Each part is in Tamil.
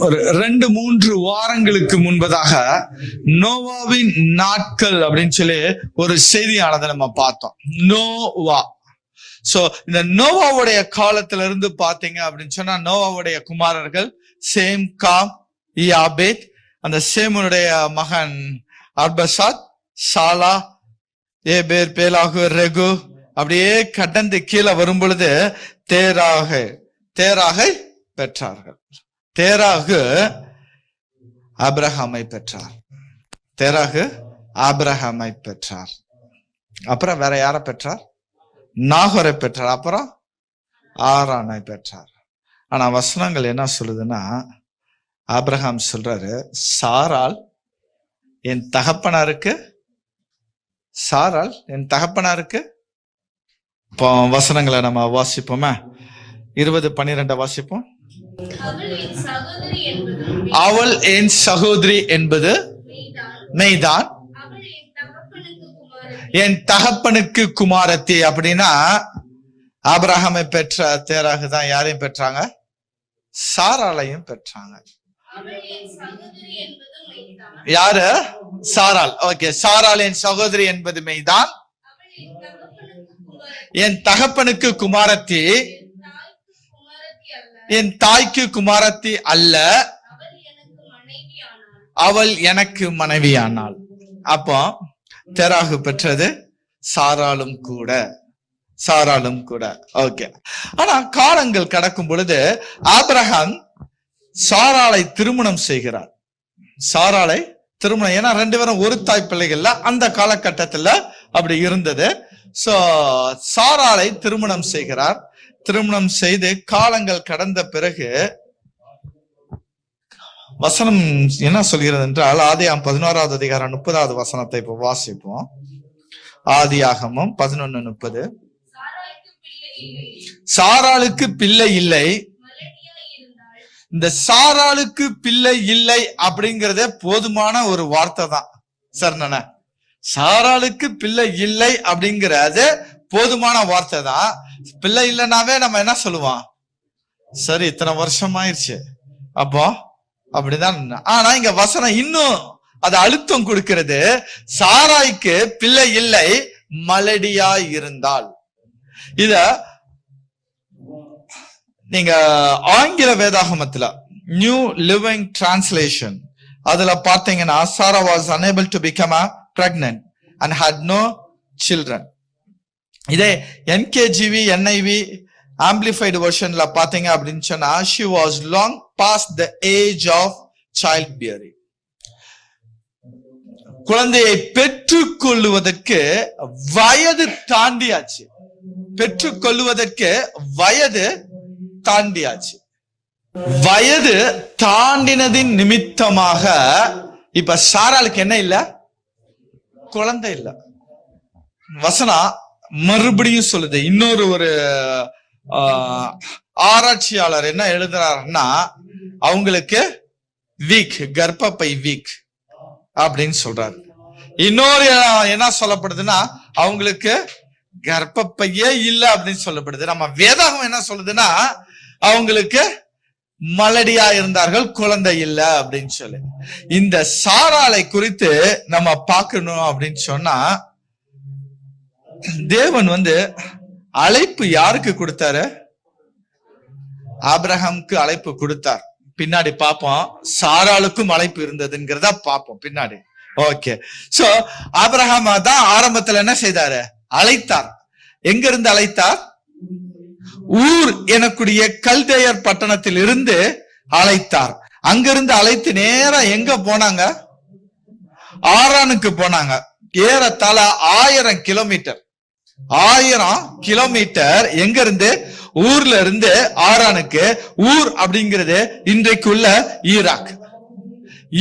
ஒரு 2-3 வாரங்களுக்கு முன்பதாக நோவாவின் நாட்கள் அப்படின்னு சொல்லி ஒரு செய்தியானதை நம்ம பார்த்தோம். நோவா. சோ இந்த நோவாவுடைய காலத்துல இருந்து பாத்தீங்க அப்படின்னு சொன்னா நோவாவுடைய குமாரர்கள் சேம், காம், யாபேத். அந்த சேமனுடைய மகன் அர்பசாத், சாலா, ஏபேர், பேலாகு, ரெகு அப்படியே கடந்து கீழே வரும் பொழுது தேராகை பெற்றார்கள். தேராகு ஆபிரகாமை பெற்றார். அப்புறம் வேற யார பெற்றார்? நாகோரை பெற்றார். அப்புறம் ஆரானை பெற்றார். ஆனா வசனங்கள் என்ன சொல்லுதுன்னா, ஆபிரகாம் சொல்றாரு, சாராள் என் தகப்பனாருக்கு இப்போ வசனங்களை நம்ம வாசிப்போமே. 20:12 வாசிப்போம். அவள் என் சகோதரி என்பது மெய்தான், என் தகப்பனுக்கு குமாரத்தி. அப்படின்னா ஆபிரகாமை பெற்ற தேராகு தான் யாரையும் பெற்றாங்க? சாராளையும் பெற்றாங்க. யாரு? சாராள். ஓகே, சாராள் என் சகோதரி என்பது மெய்தான், என் தகப்பனுக்கு குமாரத்தி, என் தாய்க்கு குமாரத்தி அல்ல, அவள் எனக்கு மனைவியானாள். அப்போ தெராகு பெற்றது சாராளும் கூட. ஓகே. ஆனா காலங்கள் கடக்கும் பொழுது ஆபிரகாம் சாராளை திருமணம் செய்கிறார். ஏன்னா 2 பேரும் ஒரு தாய் பிள்ளைகள்ல அந்த காலகட்டத்துல அப்படி இருந்தது. சோ சாராளை திருமணம் செய்கிறார். திருமணம் செய்து காலங்கள் கடந்த பிறகு வசனம் என்ன சொல்கிறது என்றால், ஆதியாகமம் 11வது அதிகாரம் 30வது வசனத்தை இப்போ வாசிப்போம். ஆதியாகமம் 11:30. சாராளுக்கு பிள்ளை இல்லை. இந்த சாராளுக்கு பிள்ளை இல்லை அப்படிங்கறதே போதுமான ஒரு வார்த்தை தான். சரண சாராளுக்கு பிள்ளை இல்லை அப்படிங்கறது போதுமான வார்த்தை தான். பிள்ளை இல்லைனாவே நம்ம என்ன சொல்லுவோம்? சரி, இத்தனை வருஷம் ஆயிடுச்சு அப்போ அப்படிதான். ஆனா இங்க வசனம் இன்னும் அது அழுத்தம் கொடுக்கிறது. சாராய்க்கு பிள்ளை இல்லை, மலடியா இருந்தால். இத நீங்க ஆங்கில வேதாகமத்துல நியூ லிவிங் டிரான்ஸ்லேஷன் அதுல பார்த்தீங்கன்னா, Sara was unable to become pregnant and had no children. இதே NKJV, NIV ஆம்பிளிஃபைடு வெர்ஷன்ல பாத்தீங்க அப்படின்னு சொன்னா, she was long past the age of childbearing. குழந்தையை பெற்றுக்கொள்வதற்கு வயது தாண்டியாச்சு. வயது தாண்டினதின் நிமித்தமாக இப்ப சாராளுக்கு என்ன இல்ல? குழந்தை இல்ல. வசனம் மறுபடியும் சொல்லுது. இன்னொரு ஒரு ஆராய்ச்சியாளர் என்ன எழுதுறாருன்னா, அவங்களுக்கு வீக், கர்ப்பப்பை வீக் அப்படின்னு சொல்றாரு. இன்னொரு என்ன சொல்லப்படுதுன்னா, அவங்களுக்கு கர்ப்பப்பையே இல்லை அப்படின்னு சொல்லப்படுது. நம்ம வேதாகம் என்ன சொல்லுதுன்னா, அவங்களுக்கு மலடியா இருந்தார்கள், குழந்தை இல்லை அப்படின்னு சொல்லி. இந்த சாராளை குறித்து நம்ம பார்க்கணும் அப்படின்னு சொன்னா, தேவன் அழைப்பு யாருக்கு கொடுத்தாரு? ஆபிரகாமுக்கு அழைப்பு கொடுத்தார். பின்னாடி பார்ப்போம் சாராளுக்கும் அழைப்பு இருந்ததுங்கிறத பார்ப்போம் பின்னாடி. ஓகே. சோ ஆபிரகாம் தான் ஆரம்பத்துல என்ன செய்தாரு? அழைத்தார். எங்க இருந்து அழைத்தார்? ஊர் எனக்குரிய கல்தேயர் பட்டணத்தில் இருந்து அழைத்தார். அங்கிருந்து அழைத்து நேரம் எங்க போனாங்க? ஆரானுக்கு போனாங்க. ஏறத்தாழ 1000 கிலோமீட்டர். 1000 கிலோமீட்டர் எங்க இருந்து? ஊர்ல இருந்து ஆரானுக்கு. ஊர் அப்படிங்கிறது இன்றைக்குள்ள ஈராக்.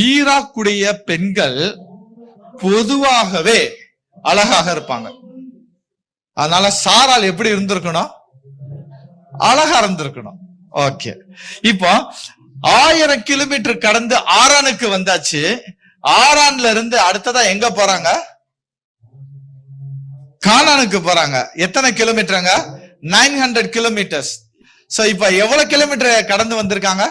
ஈராக்குடைய பெண்கள் பொதுவாகவே அழகாக இருப்பாங்க. அதனால சாராள் எப்படி இருந்திருக்கணும்? அழகா இருந்திருக்கணும். ஓகே. இப்போ 1000 கிலோமீட்டர் கடந்து ஆரானுக்கு வந்தாச்சு. ஆரான்ல இருந்து அடுத்ததா எங்க போறாங்க? கானானுக்கு போறாங்க. எத்தனை கிலோமீட்டருங்க? 900 கிலோமீட்டர்ஸ். சோ இப்ப எவ்வளவு கிலோமீட்டர் கடந்து வந்திருக்காங்க?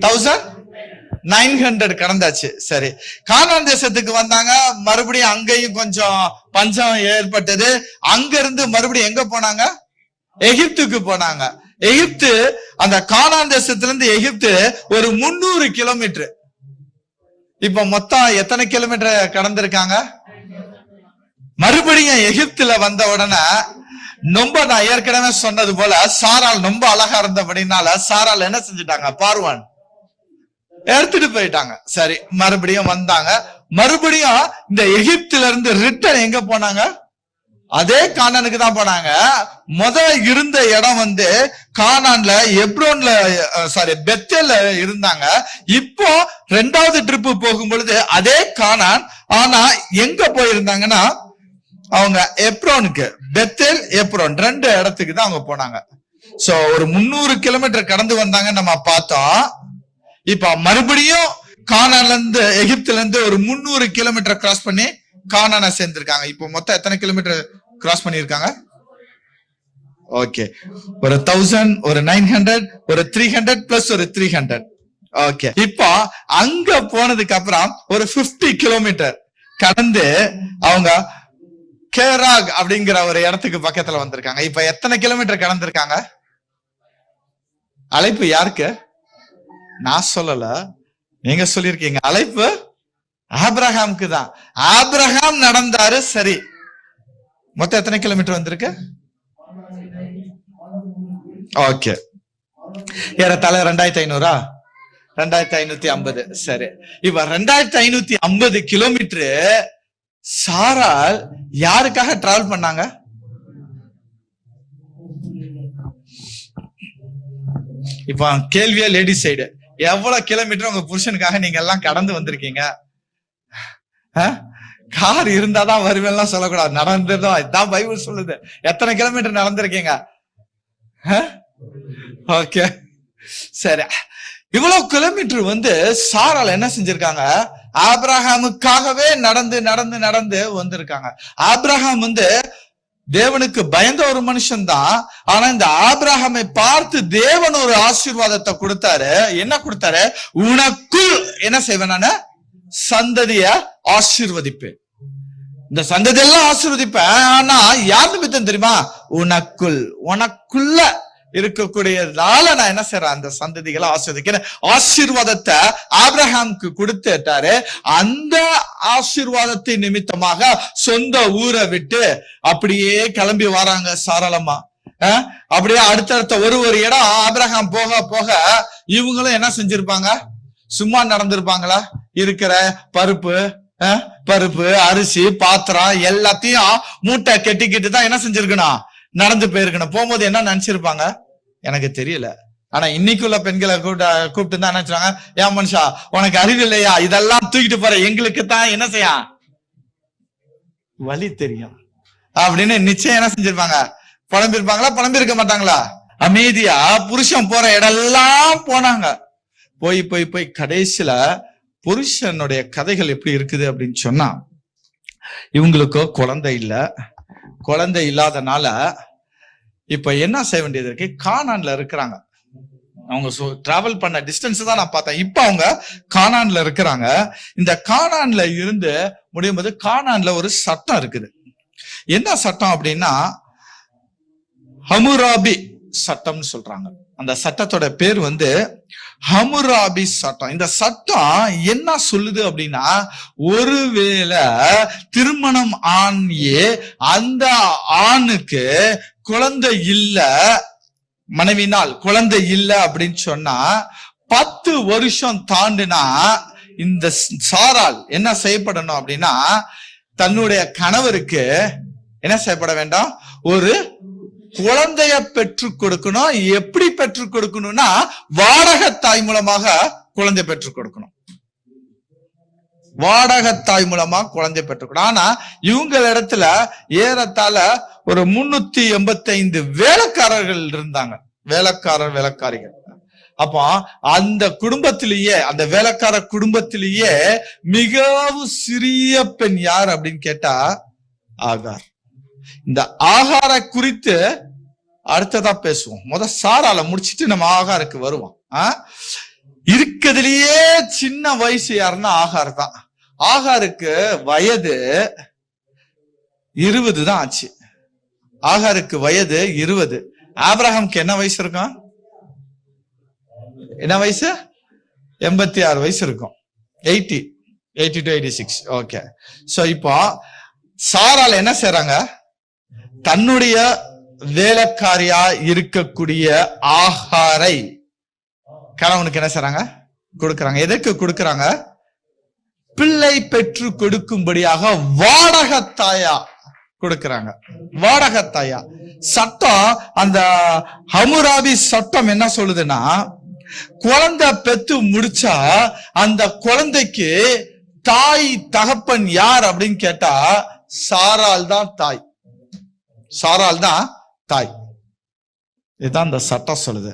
1900 கடந்தாச்சு. சரி, கானான் தேசத்துக்கு வந்தாங்க. மறுபடியும் அங்கேயும் கொஞ்சம் பஞ்சம் ஏற்பட்டது. அங்க இருந்து மறுபடியும் எங்க போனாங்க? எகிப்துக்கு போனாங்க. எகிப்து, அந்த கானான் தேசத்துல இருந்து எகிப்து ஒரு 300 கிலோமீட்டர். இப்ப மொத்தம் எத்தனை கிலோமீட்டர் கடந்திருக்காங்க? மறுபடியும் எகிப்துல வந்த உடனே ரொம்ப, நான் ஏற்கனவே சொன்னது போல, சாரால் ரொம்ப அழகா இருந்தபடினால சாரால் என்ன செஞ்சுட்டாங்க? பார்வான் எடுத்துட்டு போயிட்டாங்க. சரி, மறுபடியும் வந்தாங்க. மறுபடியும் இந்த எகிப்துல இருந்து ரிட்டர்ன் எங்க போனாங்க? அதே கானானுக்கு தான் போனாங்க. இருந்த இடம் வந்து கானான்ல, எப்ரோன்ல, பெத்தேல்ல இருந்தாங்க. இப்போ 2வது ட்ரிப் போகும் பொழுது அதே கானான், ஆனா எங்க போயிருந்தாங்கன்னா அவங்க எப்ரோனுக்கு, பெத்தேல் எப்ரோன் 2 இடத்துக்கு தான் அவங்க போனாங்க. சோ ஒரு 300 கிலோமீட்டர் கடந்து வந்தாங்க நம்ம பார்த்தோம். இப்ப மறுபடியும் கானான்ல இருந்து, எகிப்துல இருந்து ஒரு 300 கிலோமீட்டர் கிராஸ் பண்ணி கானானை சேர்ந்திருக்காங்க. இப்போ மொத்தம் எத்தனை கிலோமீட்டர் கிராஸ் பண்ணிருக்காங்க? ஓகே, ஒரு 1000, ஒரு 900, ஒரு 300 பிளஸ் ஒரு 300. ஓகே, இப்போ அங்க போனதுக்கு அப்புறம் ஒரு 50 கிலோமீட்டர் கடந்து அவங்க கேராக் அப்படிங்கிற ஒரு இடத்துக்கு பக்கத்துல வந்திருக்காங்க. இப்ப எத்தனை கிலோமீட்டர் கடந்திருக்காங்க? அழைப்பு யாருக்கு? நான் சொல்லல, நீங்க சொல்லிருக்கீங்க. அழைப்பு ஆபிரகாமுக்கு தான். ஆபிரகாம் நடந்தாரு. சரி, மொத்தம் எத்தனை கிலோமீட்டர் வந்திருக்கு? ஓகே, ஏறத்தாழ 2500, 2550. சரி, இப்ப 2550 கிலோமீட்டர் சாரால் யாருக்காக டிராவல் பண்ணாங்க? இப்ப கேள்வியா லேடிஸ் சைடு, எவ்வளவு கிலோமீட்டர் உங்க புருஷனுக்காக நீங்க எல்லாம் கடந்து வந்திருக்கீங்க? கார் இருந்தாதான் வருவேன் சொல்லக்கூடாது, நடந்துதான். இதான் பைபிள் சொல்லுது. எத்தனை கிலோமீட்டர் நடந்திருக்கீங்க? ஓகே, சரி, இவ்வளவு கிலோமீட்டர் வந்து சாரால் என்ன செஞ்சிருக்காங்க? ஆபிரகாமுக்காகவே நடந்து நடந்து நடந்து வந்திருக்காங்க. ஆபிரகாம் வந்து தேவனுக்கு பயந்த ஒரு மனுஷன் தான். ஆனா இந்த ஆபிரகாமை பார்த்து தேவன் ஒரு ஆசீர்வாதத்தை கொடுத்தாரு. என்ன கொடுத்தாரு? உனக்குள் என்ன செய்வேன்? நானு சந்ததிய ஆசீர்வதிப்பேன். இந்த சந்ததி எல்லாம் ஆசீர்வதிப்பேன். ஆனா யார் நிமித்தம் தெரியுமா? உனக்குள், உனக்குள்ள இருக்கக்கூடியதால நான் என்ன செய்யறேன்? அந்த சந்ததிகளை ஆசீர்வதிக்கிறேன். ஆசீர்வாதத்தை ஆபிரகாமுக்கு கொடுத்துட்டாரு. அந்த ஆசீர்வாதத்தை நிமித்தமாக சொந்த ஊரை விட்டு அப்படியே கிளம்பி வராங்க சாராளமா. அப்படியே அடுத்தடுத்த ஒரு இடம் ஆபிரகாம் போக போக இவங்களும் என்ன செஞ்சிருப்பாங்க? சும்மா நடந்திருப்பாங்களா? இருக்கிற பருப்பு, அரிசி, பாத்திரம் எல்லாத்தையும் மூட்டை கெட்டிக்கிட்டு தான் என்ன செஞ்சிருக்கணும்? நடந்து போயிருக்கணும். போகும்போது என்ன நினைச்சிருப்பாங்க? எனக்கு தெரியல. ஆனா இன்னைக்குள்ள பெண்களை கூப்பிட்டு தான் நினைச்சாங்க, ஏன் மனுஷா உனக்கு அறிவு இல்லையா? இதெல்லாம் தூக்கிட்டு போற எங்களுக்கு தான் என்ன செய்ய வழி தெரியும் அப்படின்னு நிச்சயம் என்ன செஞ்சிருப்பாங்க? புலம்பிருப்பாங்களா? புலம்பி இருக்க மாட்டாங்களா? அமைதியா புருஷன் போற இடம்லாம் போனாங்க. போய் போய் போய் கடைசியில புருஷனுடைய கதைகள் எப்படி இருக்குது அப்படின்னு சொன்னா, இவங்களுக்கோ குழந்தை இல்ல. குழந்தை இல்லாதனால இப்ப என்ன செய்ய வேண்டியது இருக்கு? கானான்ல இருக்கிறாங்க. அவங்க டிராவல் பண்ண டிஸ்டன்ஸ் தான் நான் பார்த்தேன். இப்ப அவங்க கானான்ல இருக்கிறாங்க. இந்த கானான்ல இருந்து முடியும் போது கானான்ல ஒரு சட்டம் இருக்குது. என்ன சட்டம் அப்படின்னா ஹமுராபி சட்டம்னு சொல்றாங்க. அந்த சட்டத்தோட பேர் வந்து ஹமுராபி சட்டம். இந்த சட்டம் என்ன சொல்லுது அப்படின்னா, ஒருவேளை திருமணம் ஆனியே அந்த ஆணுக்கு குழந்தை இல்ல, மனைவினால் குழந்தை இல்ல அப்படின்னு சொன்னா 10 வருஷம் தாண்டினா இந்த சாரால் என்ன செய்யப்படணும் அப்படின்னா, தன்னுடைய கணவருக்கு என்ன செய்யப்பட வேண்டாம்? ஒரு குழந்தைய பெற்றுக் கொடுக்கணும். எப்படி பெற்றுக் கொடுக்கணும்னா, வாடகத்தாய் மூலமாக குழந்தை பெற்றுக் கொடுக்கணும். வாடகத்தாய் மூலமா குழந்தை பெற்றுக்கணும். ஆனா இவங்க இடத்துல ஏறத்தாழ ஒரு 385 வேலைக்காரர்கள் இருந்தாங்க. வேலைக்காரிகள். அப்போ அந்த குடும்பத்திலேயே, அந்த வேலைக்கார குடும்பத்திலேயே மிகவும் சிறிய பெண் யார் அப்படின்னு கேட்டா ஆகார். இந்த ஆகார குறித்து அடுத்ததா பேசுவோம். சாரால முடிச்சிட்டு நம்ம ஆகாருக்கு வருவோம். இருக்க இருக்கிறதுலயே சின்ன வயசு யாருன்னா ஆகார் தான். ஆகாருக்கு வயது 20 தான் ஆச்சு. ஆகாருக்கு வயது 20. ஆபிரகாமுக்கு என்ன வயசு இருக்கும்? என்ன வயசு? 86 வயசு இருக்கும். 80 to 86. ஓகே. சோ இப்போ சாரால் என்ன செய்றாங்க? தன்னுடைய வேலைக்காரியா இருக்கக்கூடிய ஆகாரை கணவனுக்கு என்ன செய்றாங்க? கொடுக்கறாங்க. எதற்கு கொடுக்கறாங்க? பிள்ளை பெற்று கொடுக்கும்படியாக வாடகத்தாயா கொடுக்கறாங்க. வாடகத்தாயா சட்டம், அந்த ஹம்முராபி சட்டம் என்ன சொல்லுதுன்னா, குழந்தை பெத்து முடிச்சா அந்த குழந்தைக்கு தாய் தகப்பன் யார் அப்படின்னு கேட்டா சாரால் தான் தாய். சாரால் தான் தாய். இதுதான் அந்த சட்டம் சொல்லுது.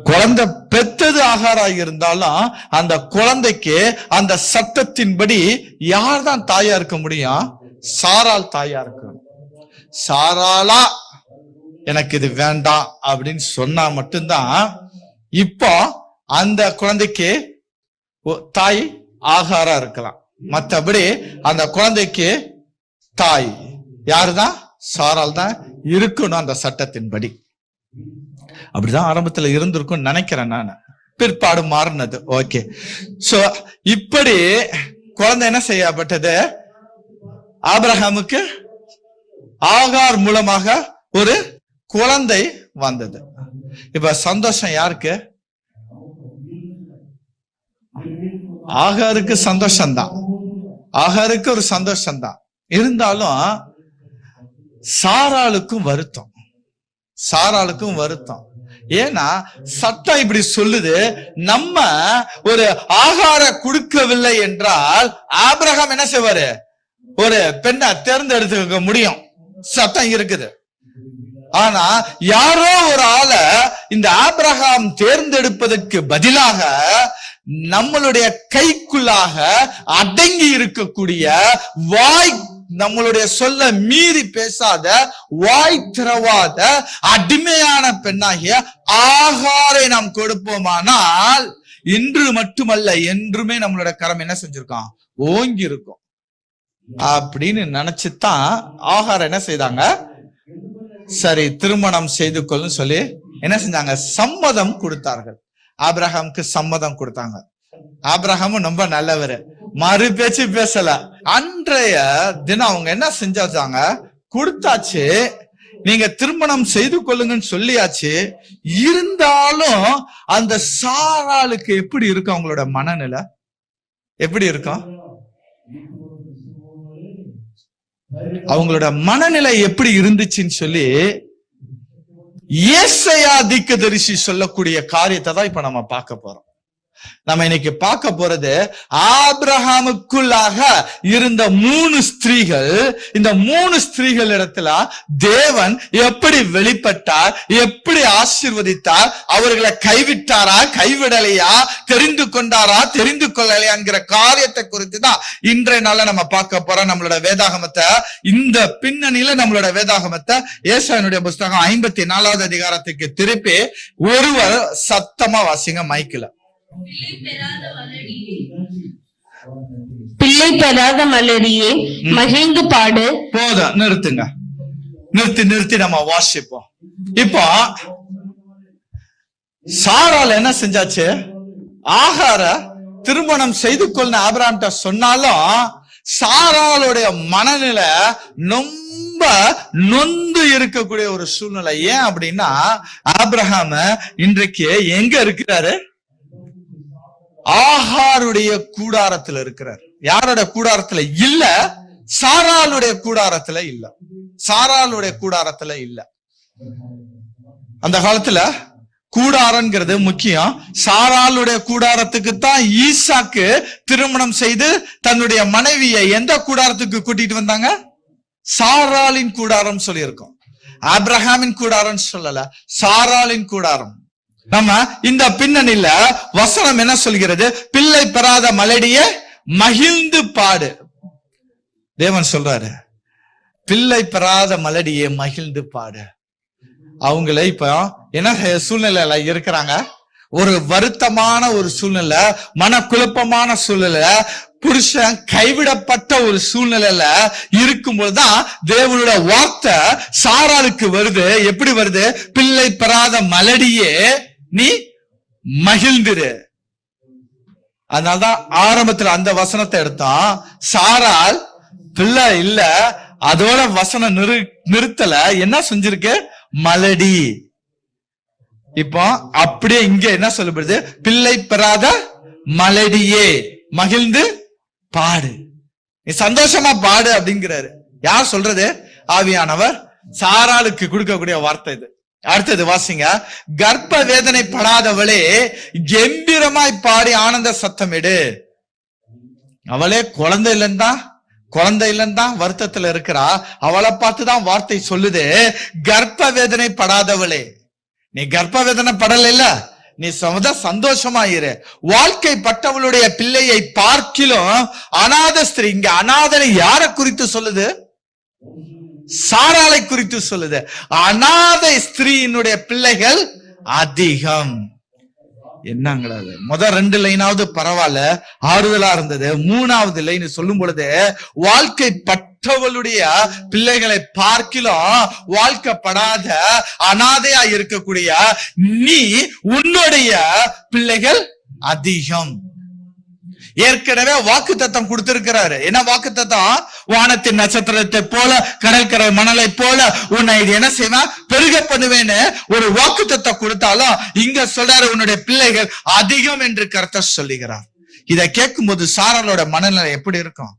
குழந்தை பெத்தது ஆகாராக இருந்தாலும் அந்த குழந்தைக்கு அந்த சட்டத்தின்படி யார் தான் தாயா இருக்க முடியும்? சாரால் தாயா இருக்கணும். சாராலா எனக்கு இது வேண்டாம் அப்படின்னு சொன்னா மட்டும்தான் இப்போ அந்த குழந்தைக்கு தாய் ஆகாரா இருக்கலாம். மற்றபடி அந்த குழந்தைக்கு தாய் யாருதான்? சாரால் தான் இருக்கணும் அந்த சட்டத்தின்படி. அப்படிதான் ஆரம்பத்துல இருந்திருக்கும் நினைக்கிறேன் நான். பிற்பாடு மாறினது. ஓகே. சோ இப்படி குழந்தை என்ன செய்யப்பட்டது? ஆபிரகாமுக்கு ஆகார் மூலமாக ஒரு குழந்தை வந்தது. இப்ப சந்தோஷம் யாருக்கு? ஆகாருக்கு சந்தோஷம்தான். ஆகாருக்கு ஒரு சந்தோஷம்தான். இருந்தாலும் சாராளுக்கும் வருத்தம். சாராளுக்கும் வருத்தம். ஏன்னா சட்டம் இப்படி சொல்லுது, நம்ம ஒரு ஆகார கொடுக்கவில்லை என்றால் ஆபிரகாம் என்ன செய்வாரு? ஒரு பெண்ணை தேர்ந்தெடுத்துக்க முடியும். சட்டம் இருக்குது. ஆனா யாரோ ஒரு ஆளை இந்த ஆபிரகாம் தேர்ந்தெடுப்பதற்கு பதிலாக நம்மளுடைய கைக்குள்ளாக அடங்கி இருக்கக்கூடிய வாய், நம்மளுடைய சொல்ல மீறி பேசாத, வாய் திறவாத அடிமையான பெண்ணாகிய ஆகாரை நாம் கொடுப்போமானால் இன்று மட்டுமல்ல என்றுமே நம்மளுடைய கரம் என்ன செஞ்சிருக்கோம்? ஓங்கி இருக்கும் அப்படின்னு நினைச்சுதான் ஆகார் என்ன செய்தாங்க? சரி திருமணம் செய்து கொள்ளும் சொல்லி என்ன செஞ்சாங்க? சம்மதம் கொடுத்தார்கள். ஆபிரகாமுக்கு சம்மதம் கொடுத்தாங்க. ஆபிரகாமும் ரொம்ப நல்லவர், மறு பேச்சு பேசல. அன்றைய தினம் அவங்க என்ன செஞ்சாங்க? கொடுத்தாச்சு, நீங்க திருமணம் செய்து கொள்ளுங்கன்னு சொல்லியாச்சு. இருந்தாலும் அந்த சாராளுக்கு எப்படி இருக்கும்? அவங்களோட மனநிலை எப்படி இருக்கும்? அவங்களோட மனநிலை எப்படி இருந்துச்சுன்னு சொல்லி ஏசாயா தீர்க்கதரிசி சொல்லக்கூடிய காரியத்தை தான் இப்ப நம்ம பார்க்க போறோம். நம்ம இன்னைக்கு பார்க்க போறது ஆபிரகாமுக்குள்ளாக இருந்த 3 ஸ்திரீகள். இந்த 3 ஸ்திரீகள் இடத்துல தேவன் எப்படி வெளிப்பட்டார், எப்படி ஆசீர்வதித்தார், அவர்களை கைவிட்டாரா, கைவிடலையா, தெரிந்து கொண்டாரா, தெரிந்து கொள்ளலையா என்கிற காரியத்தை குறித்து தான் இன்றைய நாள்ல நம்ம பார்க்க போறோம். நம்மளோட வேதாகமத்தை, இந்த பின்னணியில நம்மளோட வேதாகமத்தை ஏசாயாவுடைய புஸ்தகம் 54வது அதிகாரத்துக்கு திருப்பி ஒருவர் சத்தமா வாசிங்க மைக்கில. பிள்ளை பெறாத மலடியே மகிழ்ந்து பாடு. போதும், நிறுத்துங்க. நிறுத்தி நம்ம வாசிப்போம். இப்போ சாரால் என்ன செஞ்சாச்சு? ஆகார திருமணம் செய்து கொள்ள ஆபிரகாம்கிட்ட சொன்னாலும் சாராளுடைய மனநிலை ரொம்ப நொந்து இருக்கக்கூடிய ஒரு சூழ்நிலை. ஏன் அப்படின்னா ஆபிரகாம் இன்றைக்கு எங்க இருக்கிறாரு? ஆகாருடைய கூடாரத்துல இருக்கிறார். யாரோட கூடாரத்துல இல்ல? சாராளுடைய கூடாரத்துல இல்ல. சாராளுடைய கூடாரத்துல இல்ல. அந்த காலத்துல கூடாரங்கிறது முக்கியம். சாராளுடைய கூடாரத்துக்கு தான் ஈசாக்கு திருமணம் செய்து தன்னுடைய மனைவியை எந்த கூடாரத்துக்கு கூட்டிட்டு வந்தாங்க? சாராளின் கூடாரம் சொல்லியிருக்கோம். ஆபிரகாமின் கூடாரம் சொல்லல, சாராளின் கூடாரம். நம்ம இந்த பின்னணியில வசனம் என்ன சொல்கிறது? பிள்ளை பெறாத மலடியே மகிழ்ந்து பாடு. தேவன் சொல்றாரு, பிள்ளை பெறாத மலடியே மகிழ்ந்து பாடு. அவங்கள இப்ப என்ன சூழ்நிலையில இருக்கிறாங்க? ஒரு வருத்தமான ஒரு சூழ்நிலை, மனக்குழப்பமான சூழ்நிலை, புருஷன் கைவிடப்பட்ட ஒரு சூழ்நிலையில இருக்கும்போதுதான் தேவனுடைய வார்த்தை சாராளுக்கு வருது. எப்படி வருது? பிள்ளை பெறாத மலடியே நீ மகிழ்ந்திரு. அதனால்தான் ஆரம்பத்துல அந்த வசனத்தை எடுத்தோம். சாராள் பிள்ளை இல்ல, அதோட வசனம் நிறுத்தல, என்ன செஞ்சிருக்கு? மலடி. இப்போ அப்படியே இங்க என்ன சொல்லப்படுது? பிள்ளை பெறாத மலடியே மகிழ்ந்து பாடு, நீ சந்தோஷமா பாடு அப்படிங்கிறாரு. யார் சொல்றது? ஆவியானவர் சாராளுக்கு கொடுக்கக்கூடிய வார்த்தை இது. அடுத்தது வாசிங்க. கர்ப்ப வேதனை படாதவளே கம்பீரமாய் பாடி ஆனந்த சத்தமிடு. அவளே குழந்தை இல்லைன்னா வருத்தத்துல இருக்கிறா. அவளை பார்த்துதான் வார்த்தை சொல்லுது, கர்ப்ப வேதனை படாதவளே. நீ கர்ப்ப வேதனை படல இல்ல, நீ சந்தோஷமா இரு. வாழ்க்கை பட்டவளுடைய பிள்ளையை பார்க்கிலும் அநாத ஸ்திரீ. இங்க அநாதனை யார குறித்து சொல்லுது? சாராளை குறித்து சொல்லுது. அநாத ஸ்திரீயினுடைய பிள்ளைகள் அதிகம். என்னங்களா முதல் 2 லைனாவது பரவாயில்ல, ஆறுதலா இருந்தது. 3வது லைன் சொல்லும் பொழுது வாழ்க்கை பட்டவளுடைய பிள்ளைகளை பார்க்கிலும் வாழ்க்கப்படாத அனாதையா இருக்கக்கூடிய நீ, உன்னுடைய பிள்ளைகள் அதிகம். ஏற்கனவே வாக்குத்தத்தம் கொடுத்திருக்கிறாரு. என்ன வாக்குத்தத்தம்? வானத்தின் நட்சத்திரத்தை போல, கடற்கரை மணலை போல உன்னை இது என்ன செய்வேன்? பெருக பண்ணுவேன்னு ஒரு வாக்குத்தத்தம் கொடுத்தாலும் இங்க சொல்றாரு உன்னுடைய பிள்ளைகள் அதிகம் என்று கர்த்தர் சொல்லுகிறார். இதை கேட்கும் போது சாராளோட மனநிலை எப்படி இருக்கும்?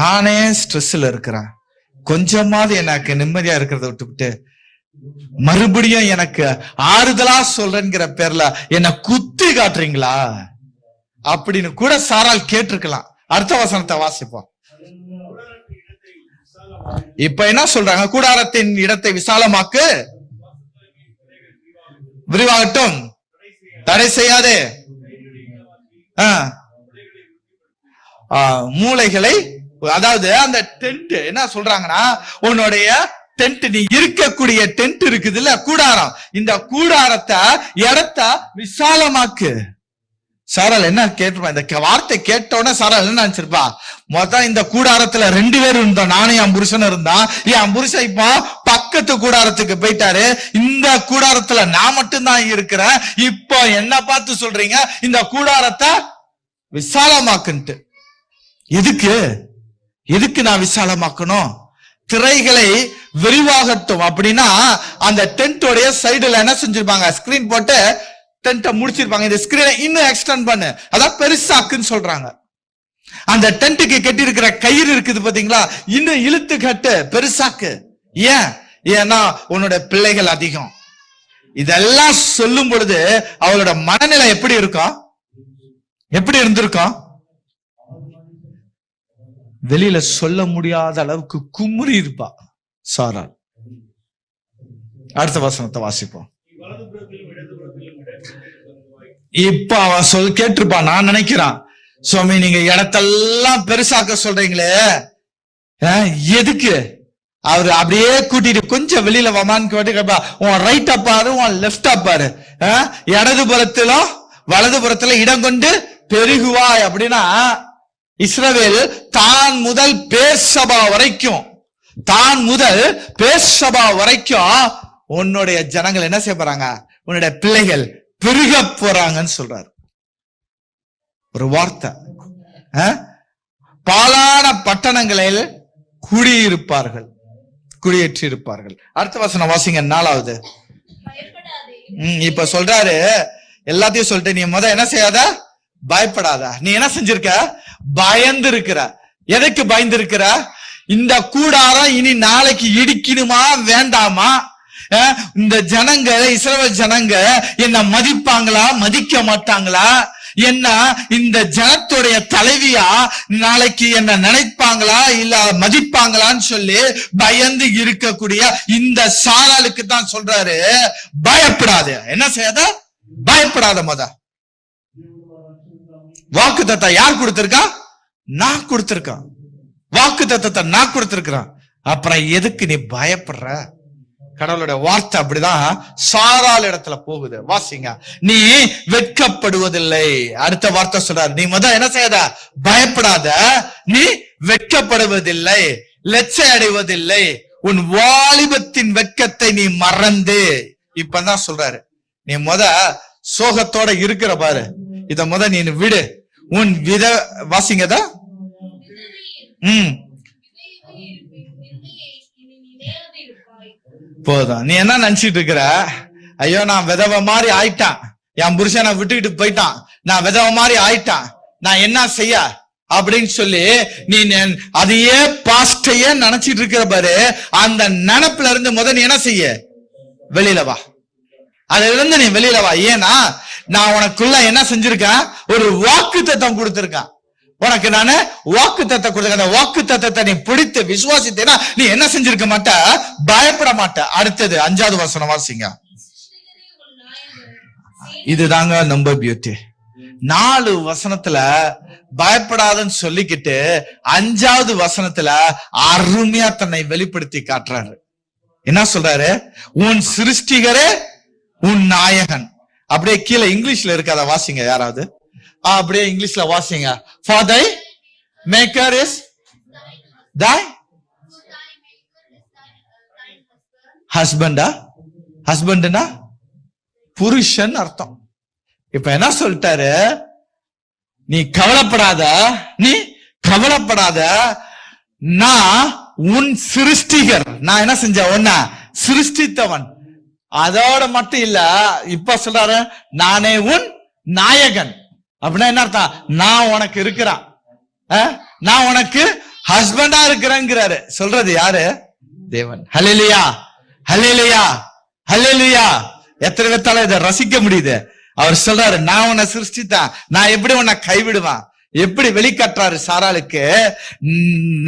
நானே ஸ்ட்ரெஸ்ல இருக்கிறேன், கொஞ்சமாவது எனக்கு நிம்மதியா இருக்கிறத விட்டுவிட்டு மறுபடியும் எனக்கு ஆறுதலா சொல்றேங்கிற பேர்ல என்ன குத்தி காட்டுறீங்களா அப்படின்னு கூட சாராள் கேட்டிருக்கலாம். அடுத்த வசனத்தை வாசிப்போம். இப்ப என்ன சொல்றாங்க? கூடாரத்தின் இடத்தை விசாலமாக்கு, விரிவாகட்டும், தடை செய்யாதே, மூளைகளை, அதாவது அந்த டென்ட் என்ன சொல்றாங்கன்னா, உன்னுடைய டென்ட், நீ இருக்கக்கூடிய டென்ட் இருக்குது இல்ல, கூடாரம், இந்த கூடாரத்தை இடத்த விசாலமாக்கு. சாராள் என்ன கேட்டிருப்பா? இந்த வார்த்தை கேட்டோட சாராள் என்ன நினைச்சிருப்பா? மொத்தம் இந்த கூடாரத்துல 2 பேர் இருந்தோம், நானும் என் புருஷன் இருந்தான். என் புருஷன் இப்போ பக்கத்து கூடாரத்துக்கு போயிட்டாரு, இந்த கூடாரத்துல நான் மட்டும்தான் இருக்கிறேன். இப்போ என்ன பார்த்து சொல்றீங்க இந்த கூடாரத்தை விசாலமாக்குன்ட்டு? எதுக்கு நான் விசாலமாக்கணும்? திரைகளை விரிவாகட்டும் அப்படின்னா அந்த டென்டோடைய சைடுல என்ன செஞ்சிருப்பாங்க? ஸ்கிரீன் போட்டு டென்ட்டை முடிச்சிருப்பாங்க. இந்த ஸ்கிரீனை இன்னும் எக்ஸ்டெண்ட் பண்ணு, அதான் பெருசாக்குன்னு சொல்றாங்க. அந்த டென்ட்டுக்கு கட்டி இருக்கிற கயிறு இருக்குது பாத்தீங்களா, இன்னும் இழுத்து கட்டு, பெருசாக்கு. ஏன்னா உன்னோட பிள்ளைகள் அதிகம். இதெல்லாம் சொல்லும் பொழுது அவளோட மனநிலை எப்படி இருக்கும்? எப்படி இருந்திருக்கும்? வெளியில சொல்ல முடியாத அளவுக்கு குமுறி இருப்பா சாராள். அடுத்த வசனத்தை வாசிப்போம். இப்ப அவன் கேட்டிருப்பான், நான் நினைக்கிறான், சுவாமி நீங்க இடத்தெல்லாம் பெருசாக்க சொல்றீங்களே, எதுக்கு? அவரு அப்படியே கூட்டிட்டு கொஞ்சம் வெளியில வமான்னு கேட்டு, உன் ரைட்டா பாரு, உன் லெப்டா பாரு, இடதுபுறத்திலும் வலதுபுறத்துல இடம் கொண்டு பெருகுவாய் அப்படின்னா, இஸ்ரவேல் தான் முதல் பேர்சபா வரைக்கும் உன்னுடைய ஜனங்கள் என்ன செய்ய போறாங்க? உன்னுடைய பிள்ளைகள் பெருக போறாங்கன்னு சொல்றாரு. ஒரு வார்த்தை. பாலான பட்டணங்களில் குடியேற்றி இருப்பார்கள். அடுத்த வசனம் வாசிங்க, 4வது. இப்ப சொல்றாரு, எல்லாத்தையும் சொல்லிட்டு நீ என்ன செய்யாத? பயப்படாத. நீ என்ன செஞ்சிருக்க? பயந்து இருக்கிற. எதுக்கு பயந்து இருக்கிற? இந்த கூடாரம் இனி நாளைக்கு இடிக்கணுமா வேண்டாமா? இந்த ஜனங்க, இஸ்ரவேல் ஜனங்க என்ன மதிப்பாங்களா மதிக்க மாட்டாங்களா? என்ன இந்த ஜனத்துடைய தலைவியா நாளைக்கு என்ன நினைப்பாங்களா இல்ல மதிப்பாங்களான்னு சொல்லி பயந்து இருக்கக்கூடிய இந்த சாராளுக்கு தான் சொல்றாரு, பயப்படாத. என்ன செய்யாத? பயப்படாத. வாக்கு தத்தத்தை யார் கொடுத்திருக்கா? நான் கொடுத்திருக்கான். வாக்கு தத்தத்தை நான் கொடுத்திருக்கிறான். அப்புறம் எதுக்கு நீ பயப்படுற? கடவுளுடைய வார்த்தை அப்படிதான் சாராள் இடத்துல போகுது. வாசிங்க. நீ வெட்கப்படுவதில்லை. அடுத்த வார்த்தை சொல்றாரு, நீ என்ன செய்யாத, பயப்படாத, நீ வெட்கப்படுவதில்லை, லட்சை அடைவதில்லை, உன் வாலிபத்தின் வெட்கத்தை நீ மறந்து. இப்பதான் சொல்றாரு, நீ சோகத்தோட இருக்கிற பாரு, இத நீ விடு. உன் வாசிங்கதா போதும். நீ என்ன நினைச்சிட்டு இருக்கிற, ஐயோ நான் விதவ மாதிரி ஆயிட்டான், என் புருஷனை விட்டுக்கிட்டு போயிட்டான், நான் விதவ மாதிரி ஆயிட்டான், நான் என்ன செய்ய அப்படின்னு சொல்லி நீ அதையே பாஸ்டையே நினைச்சிட்டு இருக்கிற பாரு. அந்த நினைப்புல இருந்து நீ என்ன செய்ய, வெளியில வா. அதுல இருந்து நீ வெளியில வா. ஏன்னா நான் உனக்குள்ள என்ன செஞ்சிருக்கேன், ஒரு வாக்கு தத்தம் கொடுத்திருக்கேன் உனக்கு. நானு வாக்கு தத்தம் கொடுத்திருக்கேன். அந்த வாக்கு தத்தத்தை நீ பிடித்து விசுவாசித்தேனா நீ என்ன செஞ்சிருக்க மாட்ட, பயப்பட மாட்ட. அடுத்தது 5வது வசனம் வாசிங்க. இதுதாங்க நம்ம பியூட்டி. 4 வசனத்துல பயப்படாதன்னு சொல்லிக்கிட்டு 5வது வசனத்துல அருமையா தன்னை வெளிப்படுத்தி காட்டுறாரு. என்ன சொல்றாரு, உன் சிருஷ்டிகரே உன் நாயகன். அப்படியே கீழே இங்கிலீஷ்ல இருக்கு, அதை வாசிங்க யாராவது. அப்படியே இங்கிலீஷ்ல வாசிங்க. For thy maker is thy husband. ஹஸ்பண்ட்னா புருஷன் அர்த்தம். இப்ப என்ன சொல்லிட்டாரு, நீ கவலைப்படாத, நீ கவலைப்படாத, நான் உன் சிருஷ்டிகர். நான் என்ன செஞ்ச, உன்ன சிருஷ்டித்தவன். அதோட மட்டும் இல்ல, இப்ப சொல்றாரு நானே உன் நாயகன். அப்படின்னா என்ன அர்த்தம், நான் உனக்கு இருக்கிறான், நான் உனக்கு ஹஸ்பண்டா இருக்கிறேங்கிறாரு. சொல்றது யாரு, தேவன். ஹல்லேலூயா, ஹல்லேலூயா, ஹல்லேலூயா. எத்தனை பேத்தால இதை ரசிக்க முடியுது. அவர் சொல்றாரு, நான் உன்னை சிருஷ்டித்தான், நான் எப்படி உன்னை கைவிடுவான். எப்படி வெளிக்காட்டுறாரு சாராளுக்கு,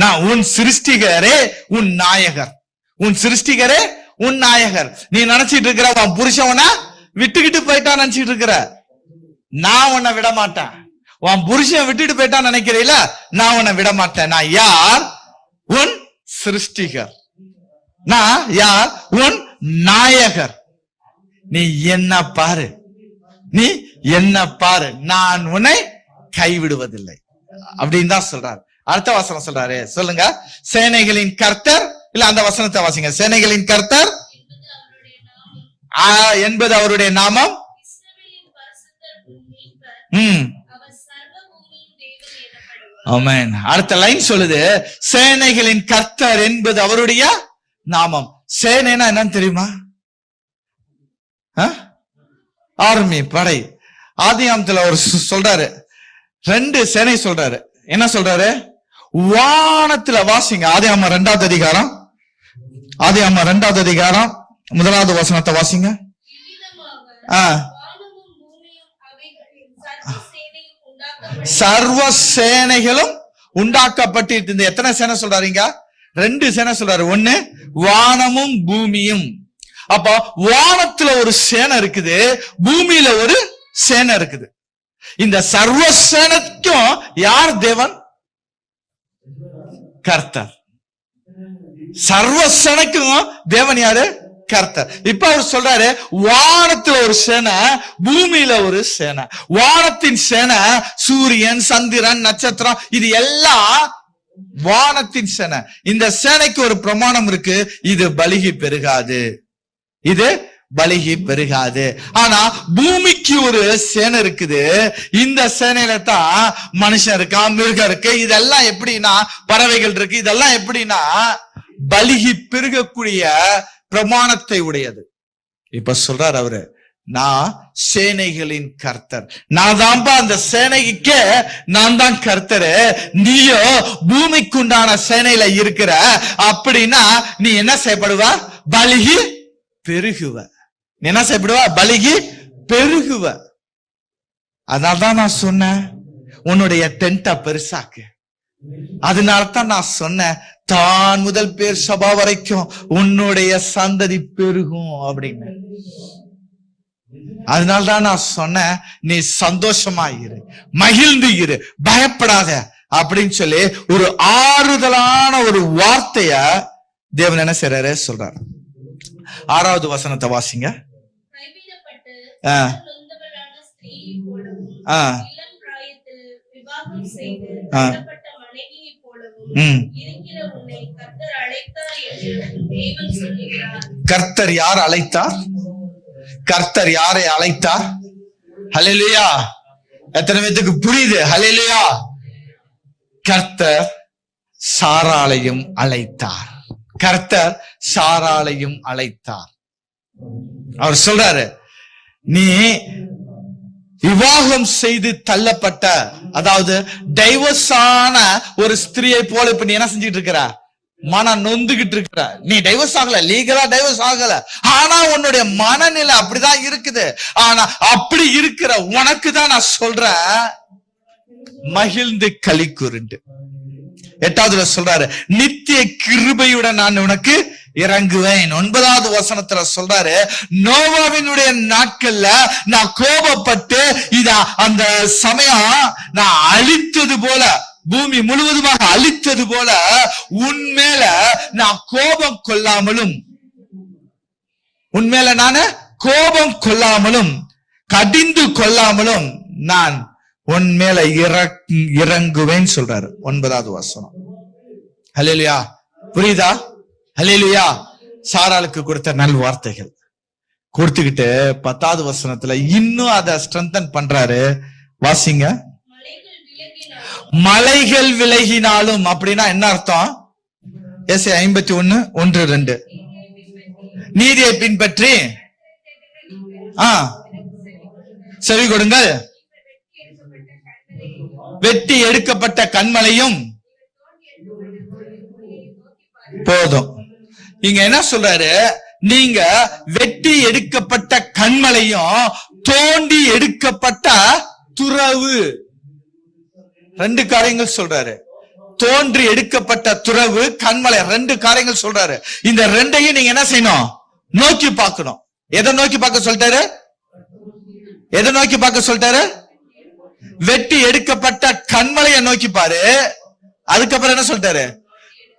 நான் உன் சிருஷ்டிகரே உன் நாயகர், உன் சிருஷ்டிகரே உன் நாயகர். நீ நினைச்சிட்டு இருக்கிற உன் புருஷன் உன்னை விட்டுக்கிட்டு போயிட்டான் நினைச்சிட்டு இருக்கிற, நான் உன்னை விட மாட்டேன். உன் புருஷன் விட்டுட்டு போயிட்டான்னு நினைக்கிறீல, நான் உன்னை விட மாட்டேன். நான் யார், உன் சிருஷ்டிகர். நான் யார், உன் நாயகர். நீ என்ன பாரு, நீ என்ன பாரு, நான் உன்னை கைவிடுவதில்லை அப்படின்னு தான் சொல்றாரு. அடுத்த வசனம் சொல்றாரு, சொல்லுங்க. சேனைகளின் கர்த்தர், இல்ல அந்த வசனத்தை வாசிங்க. சேனைகளின் கர்த்தர் என்பது அவருடைய நாமம். ஆமென். அடுத்த லைன் சொல்லுது, சேனைகளின் கர்த்தர் என்பது அவருடைய நாமம். சேனைனா என்னன்னு தெரியுமா, ஆர்மி, படை. ஆதியாமத்துல ஒரு சொல்றாரு, 2 சேனை சொல்றாரு. என்ன சொல்றாரு, வானத்துல வாசிங்க. ஆதியாகமம் 2வது அதிகாரம், ஆதியாகமம் 2வது அதிகாரம் 1வது வசனத்தை வாசிங்க. சர்வ சேனைகளும் உண்டாக்கப்பட்டிருந்த. எத்தனை சேனை சொல்றாருங்க, 2 சேனை சொல்றாரு. ஒண்ணு வானமும் பூமியும். அப்ப வானத்துல ஒரு சேனை இருக்குது, பூமியில ஒரு சேனை இருக்குது. இந்த சர்வ சேனைக்கும் யார் தேவன், கர்த்தர். சர்வ சேனைக்கும் தேவன் யாரு, கர்த்தர். இப்ப அவர் சொல்றாரு, வானத்துல ஒரு சேனை, பூமியில ஒரு சேனை. வானத்தின் சேனை சூரியன், சந்திரன், நட்சத்திரம், இது எல்லாம் வானத்தின் சேனை. இந்த சேனைக்கு ஒரு பிரமாணம் இருக்கு, இது பலிகி பெருகாது, இது பலிகி பெருகாது. ஆனா பூமிக்கு ஒரு சேனை இருக்குது. இந்த சேனையில தான் மனுஷன் இருக்கா, மிருகம் இருக்கு. இதெல்லாம் எப்படின்னா, பறவைகள் இருக்கு. இதெல்லாம் எப்படின்னா பலிகி பெருகக்கூடிய பிரமாணத்தை உடையது. இப்ப சொல்றாரு அவரு, நான் சேனைகளின் கர்த்தர். நான் தான்ப்பா அந்த சேனைக்கே நான் தான் கர்த்தரு. நீயோ பூமிக்குண்டான சேனையில இருக்கிற. அப்படின்னா நீ என்ன செய்யப்படுவ, பலிகி பெருகுவ. நீ என்ன செய்யப்படுவ, பலிகி பெருகுவ. அதனால்தான் நான் சொன்னேன், உன்னுடைய டென்ட்டை பெருசாக்கு. அதனால்தான் நான் சொன்னேன், தான் முதல் பேர் சபா வரைக்கும் உன்னுடைய சந்ததி பெருகும் அப்படின்னு. அதனால்தான் நான் சொன்னேன், நீ சந்தோஷமா இரு, மகிழ்ந்து இரு, பயப்படாத அப்படின்னு சொல்லி ஒரு ஆறுதலான ஒரு வார்த்தைய தேவன் என்ன செய்யறாரு சொல்றாரு. 6வது வசனத்தை வாசிங்க. கைவிடப்பட்டு ஆ. நொந்தவளான ஸ்திரீயைப் போலவும், ஆ. இளம் பிராயத்தில் விவாகம் செய்து ஆ. தள்ளப்பட்ட மனைவியைப் போலவும் இருக்கிற உன்னை கர்த்தர் அழைத்தார் என்று தேவன் சொல்லுகிறார். கர்த்தர் யார் அழைத்தார்? கர்த்தர் யாரை அழைத்தார்? ஹல்லேலூயா. எத்தனை பேத்துக்கு புரியுது? ஹல்லேலூயா. கர்த்தர் சாராளையும் அழைத்தார். கர்த்தர் சாராளையும் அழைத்தார். அவர் சொல்றாரு, நீ விவாகம் செய்து தள்ளப்பட்ட, அதாவது டைவர்ஸ் ஆன ஒரு ஸ்திரியை போல இப்ப நீ என்ன செஞ்சுட்டு இருக்கிற? மன நொந்துகிட்டு இருக்கிற. நீ டைவர்ஸ் ஆகல, லீகலா டைவர்ஸ் ஆகல, ஆனா உன்னுடைய மனநிலை அப்படிதான் இருக்குது. ஆனா அப்படி இருக்கிற உனக்கு தான் நான் சொல்றேன், மகிழ்ந்து களி கூர்ந்து. 8வதுல சொல்றாரு, நித்திய கிருபையுடன் நான் உனக்கு இறங்குவேன். 9வது வசனத்துல சொல்றாரு, நோவாவினுடைய நாட்கள்ல நான் கோபப்பட்டு அந்த சமயம் நான் அழித்தது போல, பூமி முழுவதுமாக அழித்தது போல உன்மேல நான் கோபம் கொள்ளாமலும், உன்மேல நான் கோபம் கொள்ளாமலும் கடிந்து கொள்ளாமலும் நான் உன் மேல இறங்குவேன் சொல்றாரு. 9வது வசனம். ஹல்லேலூயா. புரியுதா? ஹல்லேலூயா. சாராளுக்கு கொடுத்த நல் வார்த்தைகள் கொடுத்துக்கிட்டு 10வது வசனத்துல இன்னும் அதை ஸ்ட்ரென்தன் பண்றாரு. வாசிங்க. மலைகள் விலகினாலும் அப்படின்னா என்ன அர்த்தம்? ஏசாயா 51:1-2 நீதியை பின்பற்றி செவி கொடுங்கள், வெட்டி எடுக்கப்பட்ட கண்மலையும் போதும். இங்க என்ன சொல்றாரு? நீங்க வெட்டி எடுக்கப்பட்ட கண்மலையும் தோண்டி எடுக்கப்பட்ட துறவு, 2 காரியங்கள் சொல்றாரு. தோன்றி எடுக்கப்பட்ட துறவு, கண்மலை, 2 காரியங்கள் சொல்றாரு. இந்த 2ஐயும் நீங்க என்ன செய்யணும்? நோக்கி பார்க்கணும். எதை நோக்கி பார்க்க சொல்லிட்டாரு? எதை நோக்கி பார்க்க சொல்லிட்டாரு? வெட்டி எடுக்கப்பட்ட கண்மலையை நோக்கி பாரு. அதுக்கப்புறம் என்ன சொல்லிட்டாரு?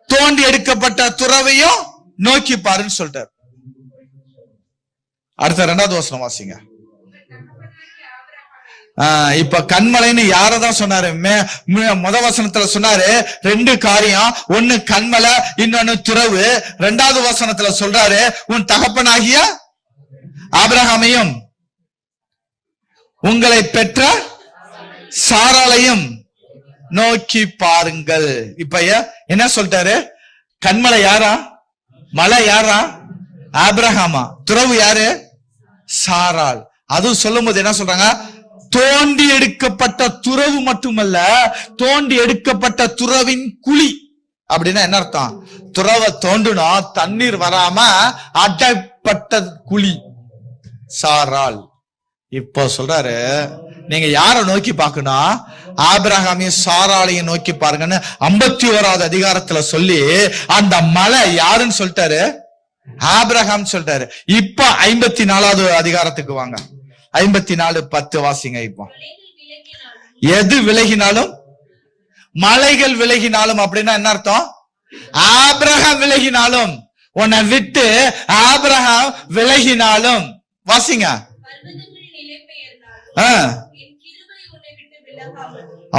தோண்டி எடுக்கப்பட்ட துறவையும் நோக்கி பாருன்னு சொல்லிட்டாரு. அடுத்த 2வது வசனம் வாசிங்க. இப்ப கண்மலைன்னு யாரதான் சொன்னாரு? முத வசனத்துல சொன்னாரு 2 காரியம், ஒன்னு கண்மலை, இன்னொன்னு துறவு. 2வது வசனத்துல சொல்றாரு, உன் தகப்பனாகிய ஆபிரகாமையும் உங்களை பெற்ற சாராளையும் நோக்கி பாருங்கள். இப்ப என்ன சொல்லிட்டாரு? கண்மலை யாரா? மலை யாரா? ஆபிரகாமா. துறவு யாரு? சாராள். அதுவும் சொல்லும் போது என்ன சொல்றாங்க? தோண்டி எடுக்கப்பட்ட துறவு மட்டுமல்ல, தோண்டி எடுக்கப்பட்ட துறவின் குழி. அப்படின்னா என்ன அர்த்தம்? துறவை தோண்டணும், தண்ணீர் வராம அடைப்பட்ட குழி சாராள். இப்போ சொல்றாரு, நீங்க யார நோக்கி பார்க்கணும்? ஆபிரகாமையும் சாராளையும் நோக்கி பாருங்கன்னு 51வது அதிகாரத்துல சொல்லி அந்த மலை யாருன்னு சொல்லிட்டாரு? ஆபிரகாம் சொல்லிட்டாரு. இப்ப 54வது அதிகாரத்துக்கு வாங்க. 54:10 வாசிங்க. இப்போ எது விலகினாலும், மலைகள் விலகினாலும் அப்படின்னா என்ன அர்த்தம்? ஆபிரகாம் விலகினாலும், உன்னை விட்டு ஆபிரகாம் விலகினாலும். வாசிங்க.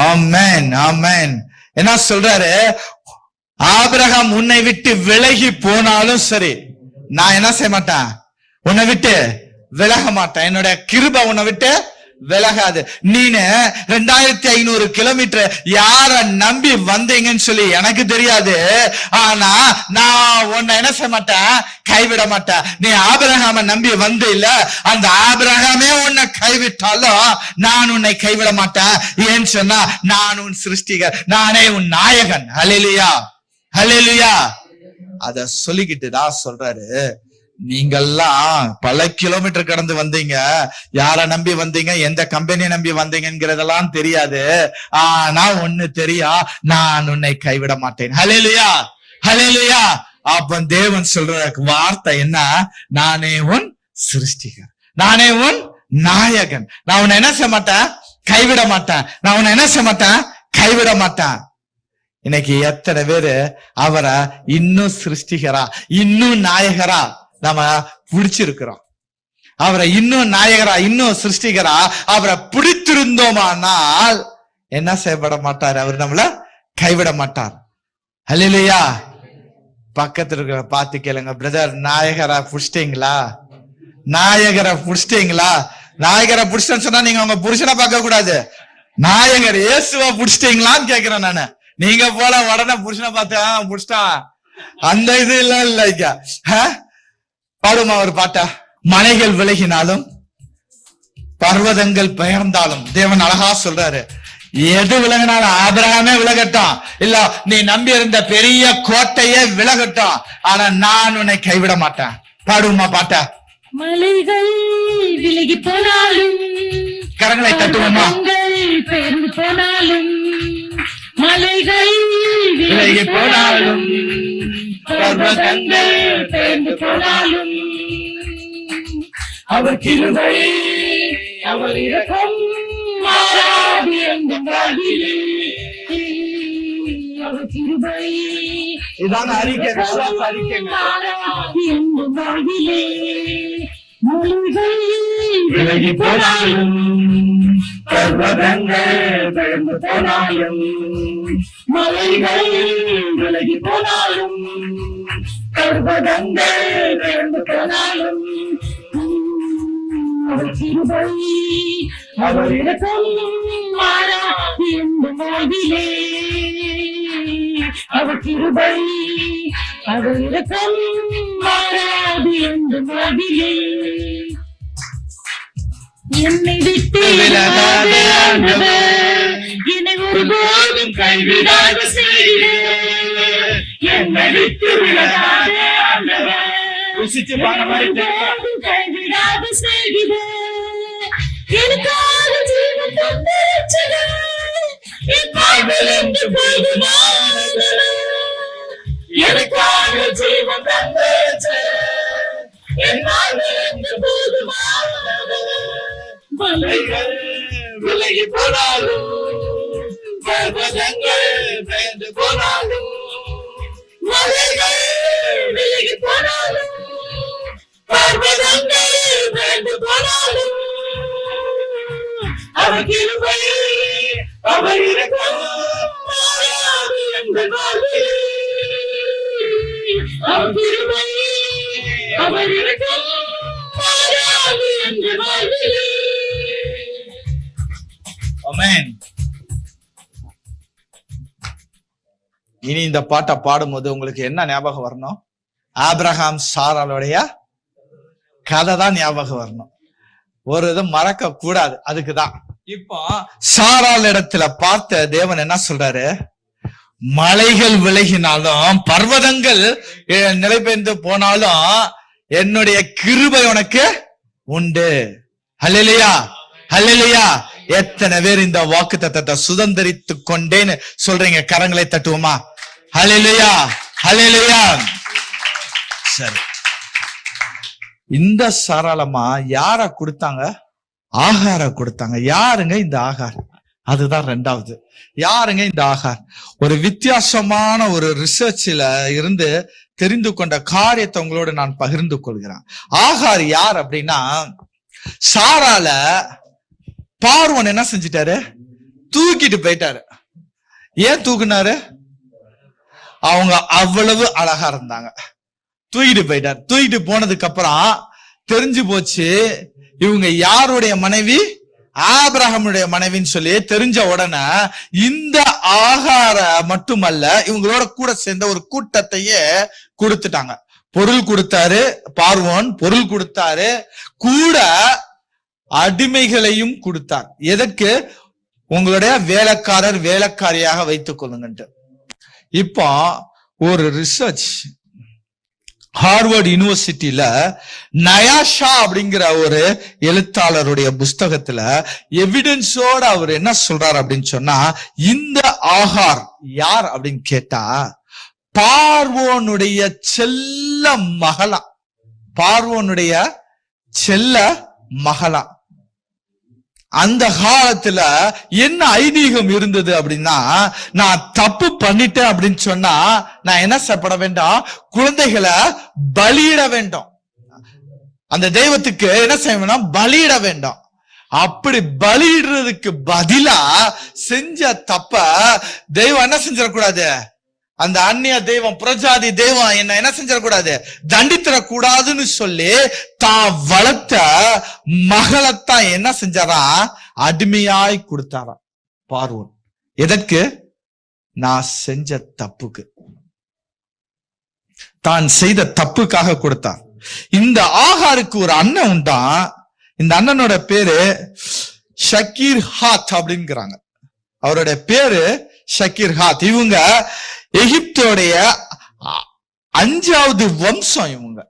ஆமென், ஆமென். என்ன சொல்றாரு? ஆபிரகாம் உன்னை விட்டு விலகி போனாலும் சரி, நான் என்ன செய்ய மாட்டேன்? உன்னை விட்டு விலக மாட்டேன். என்னோட கிருபை உன்னை விட்டு விலகாது. நீனு 2500 கிலோமீட்டர் யார நம்பி வந்தீங்கன்னு சொல்லி எனக்கு தெரியாது. ஆனா நான் உன்னை என்ன செய்ய மாட்டேன்? கைவிட மாட்டேன். நீ ஆபிரகாம நம்பி வந்து இல்ல, அந்த ஆபிரகாமே உன்னை கைவிட்டாலும் நான் உன்னை கைவிட மாட்டேன். ஏன்னு சொன்னா, நான் உன் சிருஷ்டிகர், நானே உன் நாயகன். ஹல்லேலூயா, ஹல்லேலூயா. அத சொல்லிக்கிட்டு தான் சொல்றாரு, நீங்கெல்லாம் பல கிலோமீட்டர் கடந்து வந்தீங்க, யார நம்பி வந்தீங்க, எந்த கம்பெனியை நம்பி வந்தீங்கிறதெல்லாம் தெரியாது. ஆனா ஒண்ணு தெரியும், நான் உன்னை கைவிட மாட்டேன். ஹல்லேலூயா, ஹல்லேலூயா. அப்ப தேவன் சொல்ற வார்த்தை என்ன? நானே உன் சிருஷ்டிகர், நானே உன் நாயகன். நான் உன்னை என்ன செய்ய மாட்டேன்? கைவிட மாட்டேன். நான் உன்னை என்ன செய்ய மாட்டேன்? கைவிட மாட்டேன். இன்னைக்கு எத்தனை பேரு அவரை இன்னும் சிருஷ்டிகரா, இன்னும் நாயகரா நம்ம பிடிச்சிருக்கிறோம். அவரை இன்னும் நாயகரா, இன்னும் சிருஷ்டிகரா அவரை பிடித்திருந்தோமானால் என்ன செய்யப்பட மாட்டார், அவர் நம்மள கைவிட மாட்டார். அல்லேலூயா. பக்கத்துல இருக்கிற பார்த்து கேளுங்க, பிரதர் நாயகரா புடிச்சிட்டீங்களா? நாயகரை புடிச்சிட்டீங்களா? நாயகரை புடிச்சிட்டேன்னு சொன்னா நீங்க உங்க புருஷனை பார்க்க கூடாது, நாயகர் இயேசுவை புடிச்சிட்டீங்களான்னு கேக்குறேன் நானு. நீங்க போல உடனே புருஷனை பார்த்து புடிச்சிட்டான் அந்த இது இல்ல. பாடுமா ஒரு பாட்டா? மலைகள் விலகினாலும் பர்வதங்கள் பெயர்ந்தாலும், தேவன் அழகா சொல்றாரு, எது விலகினாலும் ஆபிரகாமே விலகட்டும், இல்ல நீ நம்பி இருந்த பெரிய கோட்டையே விலகட்டும், ஆனா நான் உன்னை கைவிட மாட்டேன். பாடுமா பாட்டா? மலைகள் விலகி போனாலும், கரங்களை தட்டுவோமா? பெயர்ந்து போனாலும், மலைகள் விலகி போனாலும் பர்வதங்கள் பெயர்ந்து போனாலும், அவர் கிருபை அவர் இரக்கம் மாறாது எங்கும் வாழ்விலே. அவர் கிருபை இதான அறிக்கை, விசுவாச அறிக்கைங்க. மாறாது எங்கும் வாழ்விலே. மலைகள் விலகி போனாலும் பர்வதங்கள் பெயர்ந்து போனாலும், மலைகள் விலகி போனாலும், பர்வதங்கள் பெயர்ந்து போனாலும், அவர் கிருபை அவர் இரக்கம் மாறாது எங்கும் வாழ்விலே. அவர் கிருபை அவர் இரக்கம் மாறாது எங்கும் வாழ்விலே. என்னை விட்டு விலகாத ஆண்டவர், என்னை ஒருபோதும் கைவிடாத செய்கிறவர். என்னை விட்டு விலகாத ஆண்டவர், ஒருபோதும் கைவிடாத செய்கிறவர். எனக்காக ஜீவன் தந்த இரட்சகர், என் வாழ்வில் என்று போதுமானவர். எனக்காக ஜீவன் தந்த இரட்சகர், என் வாழ்வில் என்று போதுமானவர். மலைகள் விலகி போனாலும் பர்வதங்கள் பெயர்ந்து போனாலும், மலைகள் விலகி போனாலும் பர்வதங்கள் பெயர்ந்து போனாலும், அவர் கிருபை அவர் இரக்கம் மாறாது எங்கள் வாழ்விலே. அவர் கிருபை அவர் இரக்கம் மாறாது எங்கள் வாழ்விலே. ஆமென். இனி இந்த பாட்டை பாடும்போது உங்களுக்கு என்ன ஞாபகம் வரணும்? ஆபிரகாம் சாராளுடைய கதை தான் ஞாபகம் வரணும். ஒரு இது மறக்க கூடாது. அதுக்குதான் இப்போ சாராள் இடத்துல பார்த்த தேவன் என்ன சொல்றாரு? மலைகள் விலகினாலும் பர்வதங்கள் நிலைபெயர்ந்து போனாலும் என்னுடைய கிருபை உனக்கு உண்டு. அல்லேலூயா, அல்லேலூயா. எத்தனை பேர் இந்த வாக்குத்தத்தத்தை சுதந்திரித்து கொண்டேன்னு சொல்றீங்க? கரங்களை தட்டுவோமா? அல்லேலூயா, அல்லேலூயா. சரி, இந்த சாராளமா யார கொடுத்தாங்க? ஆகார கொடுத்தாங்க. யாருங்க இந்த ஆகார்? அதுதான் ரெண்டாவது. யாருங்க இந்த ஆகார்? ஒரு வித்தியாசமான ஒரு ரிசர்ச்ல இருந்து தெரிந்து கொண்ட காரியத்தை உங்களோட நான் பகிர்ந்து கொள்கிறேன். ஆகார் யார் அப்படின்னா, சாரால பார்வோன் என்ன செஞ்சிட்டாரு? தூக்கிட்டு போயிட்டாரு. ஏன் தூக்குனாரு? அவங்க அவ்வளவு அழகா இருந்தாங்க. தூக்கிட்டு போயிட்டார். தூக்கிட்டு போனதுக்கு அப்புறம் தெரிஞ்சு போச்சு இவங்க யாருடைய மனைவி? ஆபிரகாமுடைய மனைவின்னு சொல்லி தெரிஞ்ச உடனே இந்த ஆகார மட்டுமல்ல, இவங்களோட கூட சேர்ந்த ஒரு கூட்டத்தையே கொடுத்துட்டாங்க. பொருள் கொடுத்தாரு பார்வோன், பொருள் கொடுத்தாரு, கூட அடிமைகளையும் கொடுத்தார். எதற்கு? உங்களுடைய வேலைக்காரர் வேலைக்காரியாக வைத்துக் கொள்ளுங்க. இப்போ ஒரு ரிசர்ச் ஹார்வர்ட் யூனிவர்சிட்டியில நயாஷா அப்படிங்கிற ஒரு எழுத்தாளருடைய புஸ்தகத்துல எவிடன்ஸோட அவர் என்ன சொல்றாரு அப்படின்னு சொன்னா, இந்த ஆகார் யார் அப்படின்னு கேட்டா பார்வோனுடைய செல்ல மகளா. பார்வோனுடைய செல்ல மகளா. அந்த காலத்துல என்ன ஐதீகம் இருந்தது அப்படின்னா, நான் தப்பு பண்ணிட்டேன் அப்படின்னு சொன்னா நான் என்ன செய்யப்பட வேண்டாம்? குழந்தைகளை பலியிட வேண்டும். அந்த தெய்வத்துக்கு என்ன செய்யணும்? பலியிட வேண்டாம். அப்படி பலியிடுறதுக்கு பதிலா செஞ்ச தப்ப தெய்வம் என்ன செஞ்சிடக்கூடாது? அந்த அந்நிய தெய்வம், புறஜாதி தெய்வம் என்ன செஞ்சிடக்கூடாது? தண்டித்திடக்கூடாதுன்னு சொல்லி தான் வளர்த்த மகளைத்தான் என்ன செஞ்சாரா? அடிமையாய் கொடுத்தாராம் பார்வோன். எதற்கு? நான் செஞ்ச தப்புக்கு, தான் செய்த தப்புக்காக கொடுத்தார். இந்த ஆகாருக்கு ஒரு அண்ணன் உண்டான். இந்த அண்ணனோட பேரு ஷக்கீர் ஹாத் அப்படிங்கிறாங்க. அவருடைய பேரு ஷக்கீர் ஹாத். இவங்க எகிப்தோடைய 5வது வம்சம். இவங்க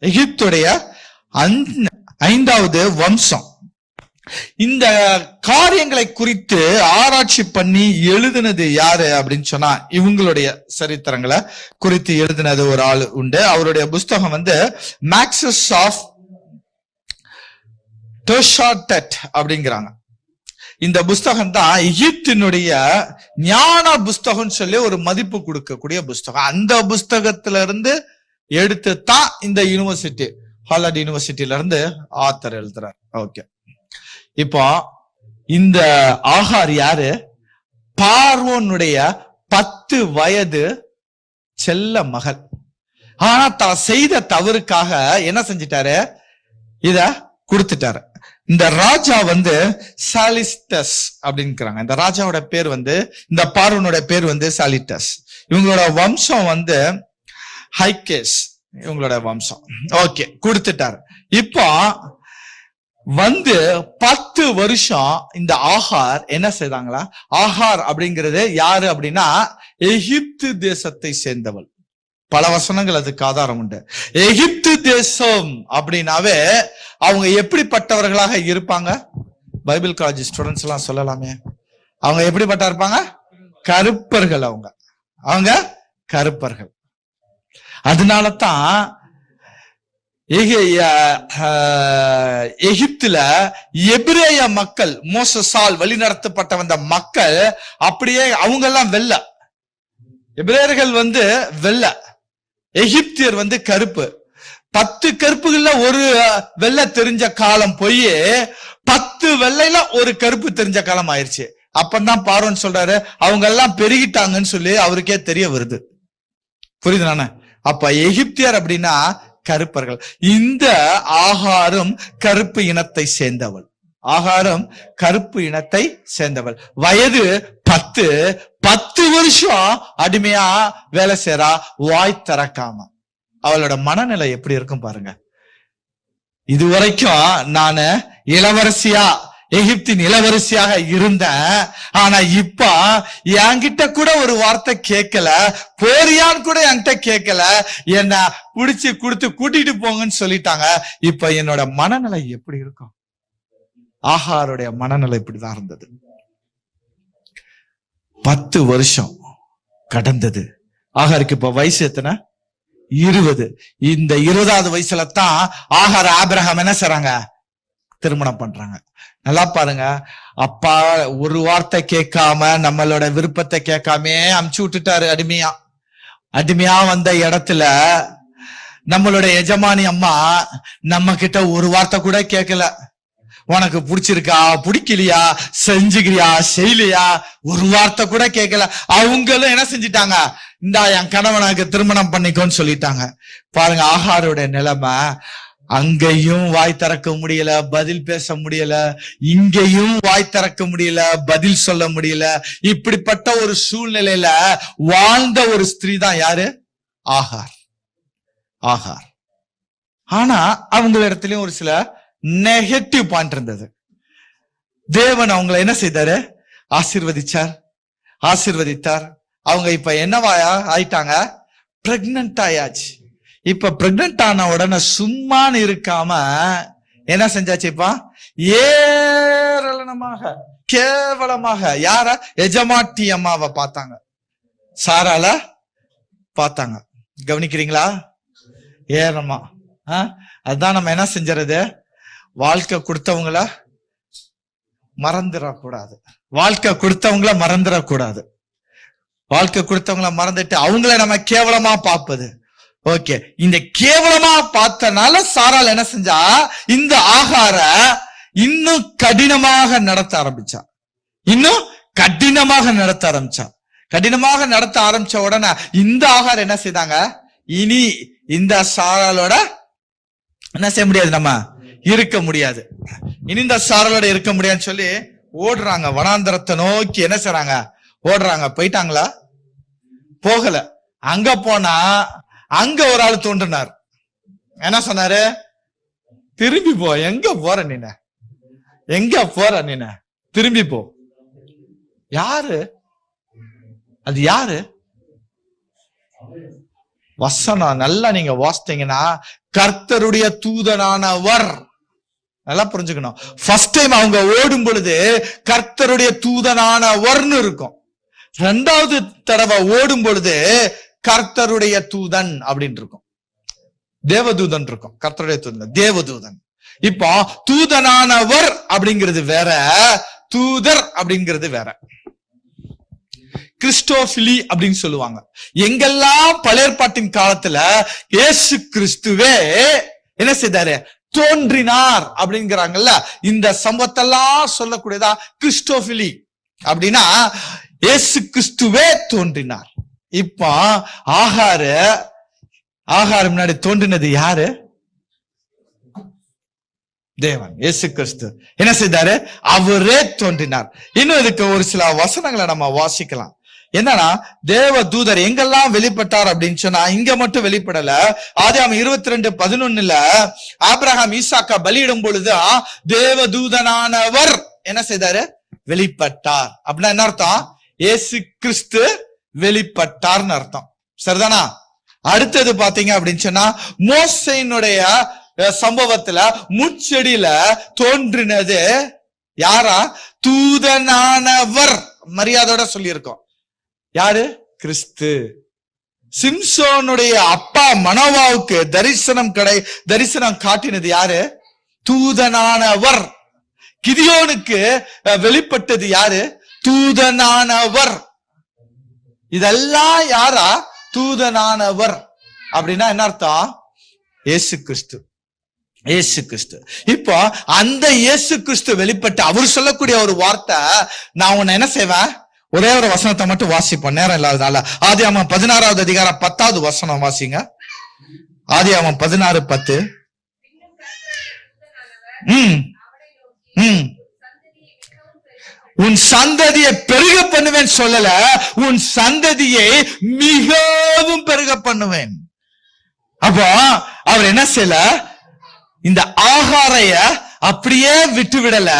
எகிப்துடைய 5வது வம்சம். இந்த காரியங்களை குறித்து ஆராய்ச்சி பண்ணி எழுதினது யாரு அப்படின்னு சொன்னா, இவங்களுடைய சரித்திரங்களை குறித்து எழுதினது ஒரு ஆள் உண்டு. அவருடைய புஸ்தகம் மேக்ஸஸ் ஆஃப் டோஷாட்டட் அப்படிங்கிறாங்க. இந்த புஸ்தகம் தான் எகிப்தினுடைய ஞான புஸ்தகம் சொல்லி ஒரு மதிப்பு கொடுக்கக்கூடிய புஸ்தகம். அந்த புஸ்தகத்துல இருந்து எடுத்து தான் இந்த யூனிவர்சிட்டி, ஹாலண்ட் யூனிவர்சிட்டியில இருந்து ஆத்தர் எழுதுறார். ஓகே, இப்போ இந்த ஆகார் யாரு? பார்வோனுடைய 10 வயது செல்ல மகள். ஆனா தான் செய்த தவறுக்காக என்ன செஞ்சிட்டாரு? இத கொடுத்துட்டாரு. இந்த ராஜா சாலிஸ்டஸ் அப்படிங்கிறாங்க. இந்த ராஜாவோட பேர் இந்த பார்வனோட பேர் சாலிட்டஸ். இவங்களோட வம்சம் ஹைகேஸ், இவங்களோட வம்சம். ஓகே, கொடுத்துட்டாரு. இப்போ 10 வருஷம் இந்த ஆகார் என்ன செய்தாங்களா? ஆகார் அப்படிங்கிறது யாரு அப்படின்னா, எகிப்து தேசத்தை சேர்ந்தவள். பல வசனங்கள் அதுக்கு ஆதாரம் உண்டு. எகிப்து தேசம் அப்படின்னாவே அவங்க எப்படிப்பட்டவர்களாக இருப்பாங்க? பைபிள் காலேஜ் ஸ்டூடெண்ட்ஸ் எல்லாம் சொல்லலாமே, அவங்க எப்படிப்பட்ட இருப்பாங்க? கருப்பர்கள். அவங்க கருப்பர்கள். அதனாலதான் எகிப்துல எபிரேய மக்கள், மோசஸால் வழிநடத்தப்பட்ட வந்த மக்கள் அப்படியே அவங்க எல்லாம் வெள்ளை. எபிரேயர்கள் வெள்ளை, எகிப்தியர் கருப்பு. 10 கருப்புகள்ல ஒரு வெள்ளை தெரிஞ்ச காலம் போய் 10 வெள்ளையில ஒரு கருப்பு தெரிஞ்ச காலம் ஆயிடுச்சு. அப்பதான் பார்வோன் சொல்றாரு, அவங்க எல்லாம் பெருகிட்டாங்கன்னு சொல்லி அவருக்கே தெரிய வருது. புரியுது? அப்ப எகிப்தியர் அப்படின்னா கருப்பர்கள். இந்த ஆகாரும் கருப்பு இனத்தை சேர்ந்தவள். ஆகாரம் கருப்பு இனத்தை சேர்ந்தவள். வயது 10 வருஷம் அடிமையா வேலை செய்றா, வாய் திறக்காம. அவளோட மனநிலை எப்படி இருக்கும் பாருங்க. இதுவரைக்கும் நானு இளவரசியா, எகிப்தின் இளவரசியாக இருந்தேன். ஆனா இப்ப என்கிட்ட கூட ஒரு வார்த்தை கேட்கல, போறியான்னு கூட என்கிட்ட கேட்கல, என்ன புடிச்சு கொடுத்து கூட்டிட்டு போங்கன்னு சொல்லிட்டாங்க. இப்ப என்னோட மனநிலை எப்படி இருக்கும்? ஆகாருடைய மனநிலை இப்படிதான் இருந்தது. 10 வருஷம் கடந்தது. ஆகாருக்கு இப்ப வயசு எத்தனை? 20. இந்த 20வது வயசுல தான் ஆகார் ஆபிரகாம் என்ன செய்றாங்க? திருமணம் பண்றாங்க. நல்லா பாருங்க, அப்பா ஒரு வார்த்தை கேட்காம, நம்மளோட விருப்பத்தை கேட்காம அமுச்சு விட்டுட்டாரு. அடிமையா வந்த இடத்துல நம்மளோட எஜமானி அம்மா நம்ம கிட்ட ஒரு வார்த்தை கூட கேட்கல. உனக்கு பிடிச்சிருக்கா, பிடிக்கலையா, செஞ்சுக்கிறியா, செய்யலையா, ஒரு வார்த்தை கூட கேட்கல. அவங்களும் என்ன செஞ்சிட்டாங்க? இந்தா என் கணவனுக்கு திருமணம் பண்ணிக்கோன்னு சொல்லிட்டாங்க. பாருங்க ஆகாருடைய நிலைமை. அங்கேயும் வாய் திறக்க முடியல, பதில் பேச முடியல, இங்கேயும் வாய் திறக்க முடியல, பதில் சொல்ல முடியல. இப்படிப்பட்ட ஒரு சூழ்நிலையில வாழ்ந்த ஒரு ஸ்திரீ தான் யாரு? ஆகார். ஆனா அவங்க இடத்துலயும் ஒரு சில நெகட்டிவ் பாயிண்ட் இருந்தது. தேவன் அவங்களை என்ன செய்தாரு? ஆசீர்வதித்தார். அவங்க இப்ப என்னவாயா ஆயிட்டாங்க? பிரெக்னன்ட் ஆயாச்சு. இப்ப பிரெக்னன்ட் ஆன உடனே சும்மான்னு இருக்காம என்ன செஞ்சாச்சு? இப்ப ஏராளமாக கேவலமாக யார? எஜமாட்டி அம்மாவை பார்த்தாங்க, சாரால பார்த்தாங்க. கவனிக்கிறீங்களா? ஏறமா அதுதான் நம்ம என்ன செஞ்சறது? வாழ்க்கை கொடுத்தவங்கள மறந்துடக்கூடாது. வாழ்க்கை கொடுத்தவங்கள மறந்துட்டு அவங்கள நம்ம கேவலமா பார்ப்பது. ஓகே, இந்த கேவலமா பார்த்தனால சாராள் என்ன செஞ்சா, இந்த ஆகார இன்னும் கடினமாக நடத்த ஆரம்பிச்சா. கடினமாக நடத்த ஆரம்பிச்ச உடனே இந்த ஆகாரம் என்ன செய்தாங்க, இனி இந்த சாராளோட என்ன செய்ய முடியாது, நம்ம இருக்க முடியாது, இனி இந்த சாராளோட இருக்க முடியாதுன்னு சொல்லி ஓடுறாங்க. வனாந்தரத்தை நோக்கி என்ன செய்றாங்க, ஓடுறாங்க. போயிட்டாங்களா? போகல. அங்க போனா அங்க ஒரு ஆள் தோன்றினார். என்ன சொன்னாரு? திரும்பி போ. எங்க போற நீன திரும்பி போ. யாரு அது? யாரு? வசனம் நல்லா நீங்க வாசித்தீங்கன்னா, கர்த்தருடைய தூதனானவர். நல்லா புரிஞ்சுக்கணும். ஃபர்ஸ்ட் டைம் அவங்க ஓடும் பொழுது கர்த்தருடைய தூதனானவர்னு இருக்கும். ரெண்டாவது தடவை ஓடும் பொழுது கர்த்தருடைய தூதன் அப்படின்னு இருக்கும். தேவதூதன் இருக்கும். கர்த்தருடைய தூதன் தேவதூதன். இப்போ தூதனானவர் அப்படிங்கிறது வேற, தூதர் அப்படிங்கிறது வேற. கிறிஸ்டோபிலி அப்படின்னு சொல்லுவாங்க. எங்கெல்லாம் பழையற்பாட்டின் காலத்துல இயேசு கிறிஸ்துவே என்ன செய்தாரு, தோன்றினார் அப்படிங்கிறாங்கல்ல, இந்த சம்பவத்தெல்லாம் சொல்லக்கூடியதா கிறிஸ்டோபிலி. அப்படின்னா இயேசு கிறிஸ்துவே தோன்றினார். இப்போ ஆகாரு முன்னாடி தோன்றினது யாரு? தேவன். இயேசு கிறிஸ்து என்ன செய்தாரு, அவரே தோன்றினார். இன்னும் இதுக்கு ஒரு சில வசனங்களை நம்ம வாசிக்கலாம். என்னன்னா, தேவ தூதர் எங்கெல்லாம் வெளிப்பட்டார் அப்படின்னு சொன்னா, இங்க மட்டும் வெளிப்படல. ஆதியாகமம் 22:11 ஆபிரகாம் ஈசாக்கா பலியிடும் பொழுது தேவ தூதனானவர் என்ன செய்தாரு, வெளிப்பட்டார். அப்படின்னா என்ன அர்த்தம்? இயேசு கிறிஸ்து வெளிப்பட்டார்னு அர்த்தம். சரிதானா? அடுத்தது பாத்தீங்க அப்படின்னு சொன்னா, மோசேயினுடைய சம்பவத்துல முச்செடியில தோன்றினது யாரா? தூதனானவர். மரியாதையோட சொல்லியிருக்கோம். யாரு? கிறிஸ்து. சிம்சோனுடைய அப்பா மனோவாவுக்கு தரிசனம் காட்டினது யாரு? தூதனானவர். கிதியோனுக்கு வெளிப்பட்டது யாரு? தூதனானவர். இதெல்லாம் யாரா? தூதனானவர். அப்படின்னா என்ன அர்த்தம்? இயேசு கிறிஸ்து. இப்போ அந்த இயேசு கிறிஸ்து வெளிப்பட்டு அவர் சொல்லக்கூடிய ஒரு வார்த்தை, நான் உன்னை என்ன செய்வேன், ஒரே ஒரு வசனத்தை மட்டும் வாசிப்போம், நேரம் இல்லாததால. ஆதியாகமம் 16வது அதிகாரம் 10வது வசனம் வாசிங்க. ஆதியாகமம் 16:10. உன் சந்ததியை பெருக பண்ணுவேன் சொல்லல, உன் சந்ததியை மிகவும் பெருக பண்ணுவேன். அப்போ அவர் என்ன செய்யல, இந்த ஆகாரைய அப்படியே விட்டு விடல.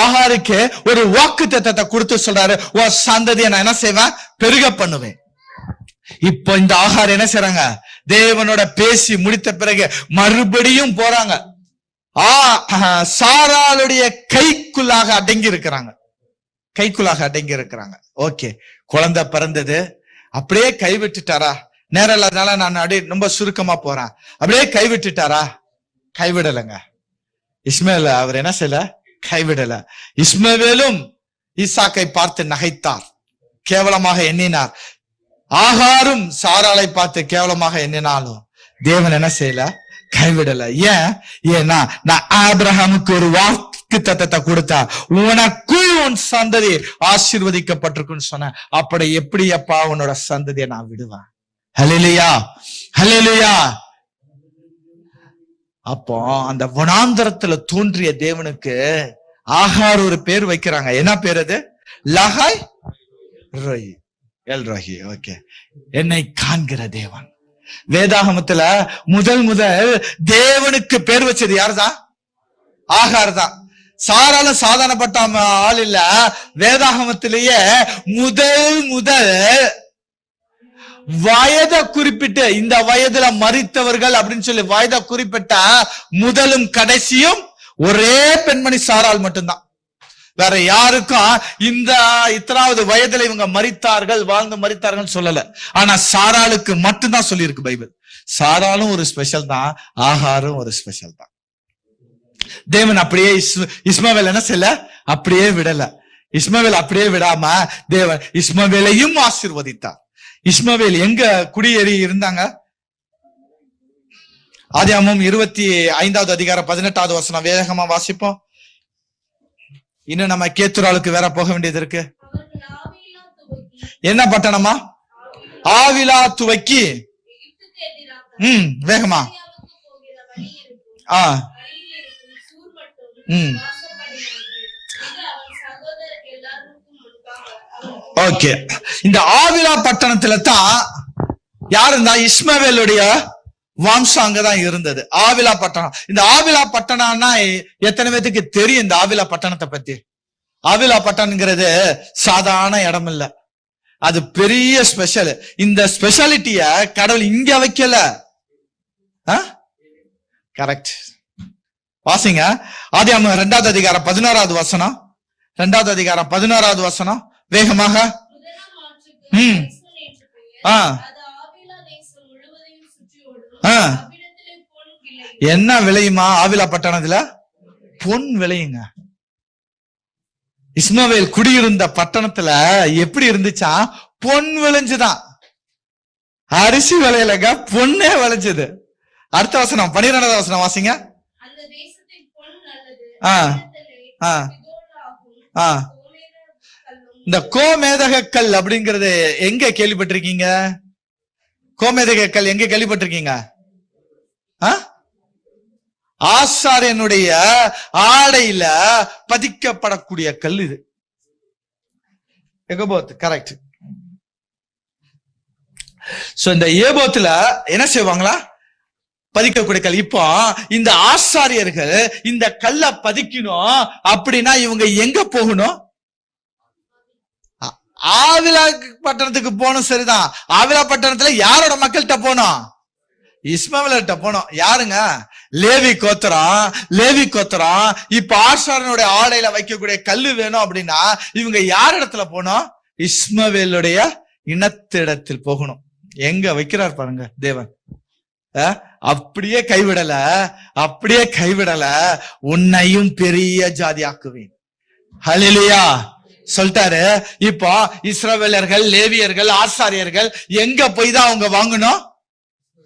ஆகாருக்கு ஒரு வாக்கு தத்தத்தை கொடுத்து சொல்றாரு, உன் சந்ததியை நான் என்ன செய்வேன், பெருக பண்ணுவேன். இப்போ இந்த ஆகார் என்ன செய்றாங்க, தேவனோட பேசி முடித்த பிறகு மறுபடியும் போறாங்க. சாராளுடைய கைக்குள்ளாக அடங்கி இருக்கிறாங்க. ஓகே, குழந்தை பிறந்தது, அப்படியே கைவிட்டுட்டாரா? நேரம் இல்லாதனால நான் அப்படியே ரொம்ப சுருக்கமா போறேன். அப்படியே கைவிட்டுட்டாரா? கைவிடலைங்க. இஸ்மவேல் அவர் என்ன செய்யல, கைவிடல. இஸ்மவேலும் ஈசாக்கை பார்த்து நகைத்தார், கேவலமாக எண்ணினார். ஆகாரும் சாராளை பார்த்து கேவலமாக எண்ணினாலும் தேவன் என்ன செய்யல, கைவிடல. ஏன்னா நான் ஆபிரகாமுக்கு ஒரு வாக்கு தத்தத்தை கொடுத்தா, உனக்குள் உன் சந்ததி ஆசீர்வதிக்கப்பட்டிருக்குன்னு சொன்ன. அப்படி எப்படி அப்பா உன்னோட சந்ததியை நான் விடுவேன்? ஹல்லேலூயா, ஹல்லேலூயா. அப்போ அந்த வனாந்தரத்துல தோன்றிய தேவனுக்கு ஆகார் ஒரு பேர் வைக்கிறாங்க. என்ன பேர் அது? Lahai Roi, El Roi. Okay, என்னை காண்கிற தேவன். வேதாகமத்துல முதல் தேவனுக்கு பேர் வச்சது யாருதான்? ஆகார் தான். சாராலும் சாதாரணப்பட்ட ஆள் இல்ல. வேதாகமத்திலேயே முதல் வயதை குறிப்பிட்டு, இந்த வயதுல மரித்தவர்கள் அப்படின்னு சொல்லி வயதை குறிப்பிட்ட முதலும் கடைசியும் ஒரே பெண்மணி சாராள் மட்டும்தான். வேற யாருக்கும் இந்த இத்தனாவது வயதுல இவங்க வாழ்ந்து மரித்தார்கள் சொல்லல. ஆனா சாராளுக்கு மட்டும்தான் சொல்லி இருக்கு பைபிள். சாராலும் ஒரு ஸ்பெஷல் தான், ஆகாரும் ஒரு ஸ்பெஷல் தான். தேவன் அப்படியே இஸ்மவேல் என்ன செய்யல, அப்படியே விடல. இஸ்மவேல் அப்படியே விடாம தேவன் இஸ்மவேலையும் ஆசீர்வதித்தார். இஸ்மவேல் எங்க குடியேறி இருந்தாங்க? ஆதியாகமம் 25வது அதிகாரம் 18வது வசனம் வேகமா வாசிப்போம். இன்னும் நம்ம கேத்துராளுக்கு வேற போக வேண்டியது இருக்கு. அவர்கள் ஆவிலா துவக்கி என்ன பட்டணமா? ஆவிலா துவக்கி எகிப்துக்கு எதிராக வேகமா ஆவியாவுக்கு போகிற வழி இருக்கும். ஆ வழியில் இருக்கும் சூர் மட்டும் வாசப்படினார்கள். இது அவன் சகோதரர் எல்லாருக்கும் முன்பாக ஓகே. இந்த ஆவிலா பட்டணத்துல தான் யார் இருந்தா? இஸ்மவேலுடைய வம்சம் அங்கதான் இருந்தது. ஆவிலா பட்டணம். இந்த ஆவிலா பட்டணம்னா எத்தனை பேத்துக்கு தெரியும்? இந்த ஆவிலா பட்டணத்தை பத்தி. ஆவிலா பட்டணம்ங்கிறது சாதாரண இடம் இல்ல, அது பெரிய ஸ்பெஷல். இந்த ஸ்பெஷாலிட்டிய கடவுள் இங்க வைக்கல. கரெக்ட். வாசிங்க ஆதியாகமம் 2வது அதிகாரம் 16வது வசனம். 2வது அதிகாரம் 16வது வசனம் வேகமாக. முதலாம் ஆற்றுக்கு ஐஸ்மன் என்று பெயர். ஆ அது ஆவிலா தேசம் முழுவதையும் சுற்றி ஓடும். ஆ அவ்விடத்திலே பொன் விளையும். என்ன விளையுமா? ஆவிலா பட்டணத்துல பொன் விளையுங்க. இஸ்மவேல் குடியிருந்த பட்டணத்துல எப்படி இருந்துச்சா? பொன் விளைஞ்சுதான். அரிசி விளையலங்க, பொண்ணே விளைஞ்சது. அடுத்த வசனம் 12வது வசனம் வாசிங்க. அந்த தேசத்தின் பொன் நல்லது. ஆ அவ்விடத்திலே ஆ பிதோலாகும் ஆ கோமேத கல்லும் இந்த கோமேதக கல் அப்படிங்கறது எங்க கேள்விப்பட்டிருக்கீங்க? கோமேதக கல் எங்க கேள்விப்பட்டிருக்கீங்க? ஆசாரியனுடைய ஆடையில பதிக்கப்படக்கூடிய கல் இது. எகபோத். கரெக்ட். சோ இந்த ஏபோத்துல என்ன செய்வாங்களா? பதிக்கக்கூடிய கல். இப்போ இந்த ஆசாரியர்கள் இந்த கல்ல பதிக்கணும் அப்படின்னா இவங்க எங்க போகணும்? ஆவிலா பட்டணத்துக்கு போகணும். சரிதான். ஆவிலா பட்டணத்துல யாரோட மக்கள்கிட்ட போனோம்? இஸ்மவேல்கிட்ட போனோம். யாருங்க? லேவி கோத்திரம். லேவி கோத்திரம் இப்ப ஆசாரியனுடைய ஆடையில வைக்கக்கூடிய கல்லு வேணும் அப்படின்னா இவங்க யார் இடத்துல போனோம்? இஸ்மவேலுடைய இனத்திடத்தில் போகணும். எங்க வைக்கிறார் பாருங்க தேவன். அப்படியே கைவிடல, அப்படியே கைவிடல. உன்னையும் பெரிய ஜாதி ஆக்குவேன். ஹல்லேலூயா சொல்லிட்டாரு. இப்போ இஸ்ரவேலர்கள், லேவியர்கள், ஆசாரியர்கள் எங்க போய் தான் அவங்க வாங்கணும்?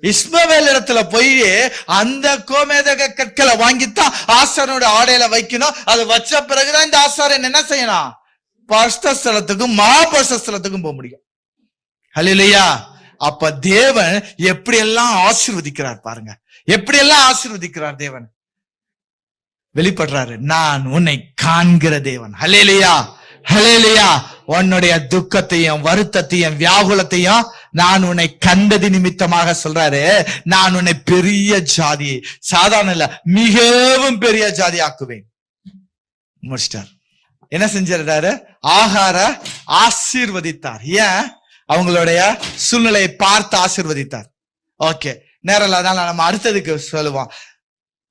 இஸ்மவேல் இடத்துல போய் அந்த கோமேதக கற்களை வாங்கித்தான் ஆசாரியனோட ஆடையில வைக்கணும். அது வச்ச பிறகுதான் இந்த ஆசாரியன் என்ன செய்யணும்? பரிசுத்த ஸ்தலத்துக்கும் மகாபரிசுத்த ஸ்தலத்துக்கும் போக முடியும். ஹல்லேலூயா. அப்ப தேவன் எப்படி எல்லாம் ஆசீர்வதிக்கிறார் பாருங்க. எப்படி எல்லாம் ஆசீர்வதிக்கிறார் தேவன். வெளிப்படுறாரு, நான் உன்னை காண்கிற தேவன். ஹல்லேலூயா ஹல்லேலூயா. உன்னுடைய துக்கத்தையும் வருத்தத்தையும் வியாகுலத்தையும் நான் உன்னை கண்டது நிமித்தமாக சொல்றாரு. நான் உன்னை பெரிய ஜாதி, சாதாரண இல்ல மிகவும் பெரிய ஜாதி ஆக்குவேன். முடிச்சிட்டார். என்ன செஞ்சிருந்தாரு? ஆகார ஆசீர்வதித்தார். ஏன்? அவங்களுடைய சூழ்நிலையை பார்த்து ஆசீர்வதித்தார். ஓகே, நேரம் இல்லாதனால நம்ம அடுத்ததுக்கு சொல்லுவோம்.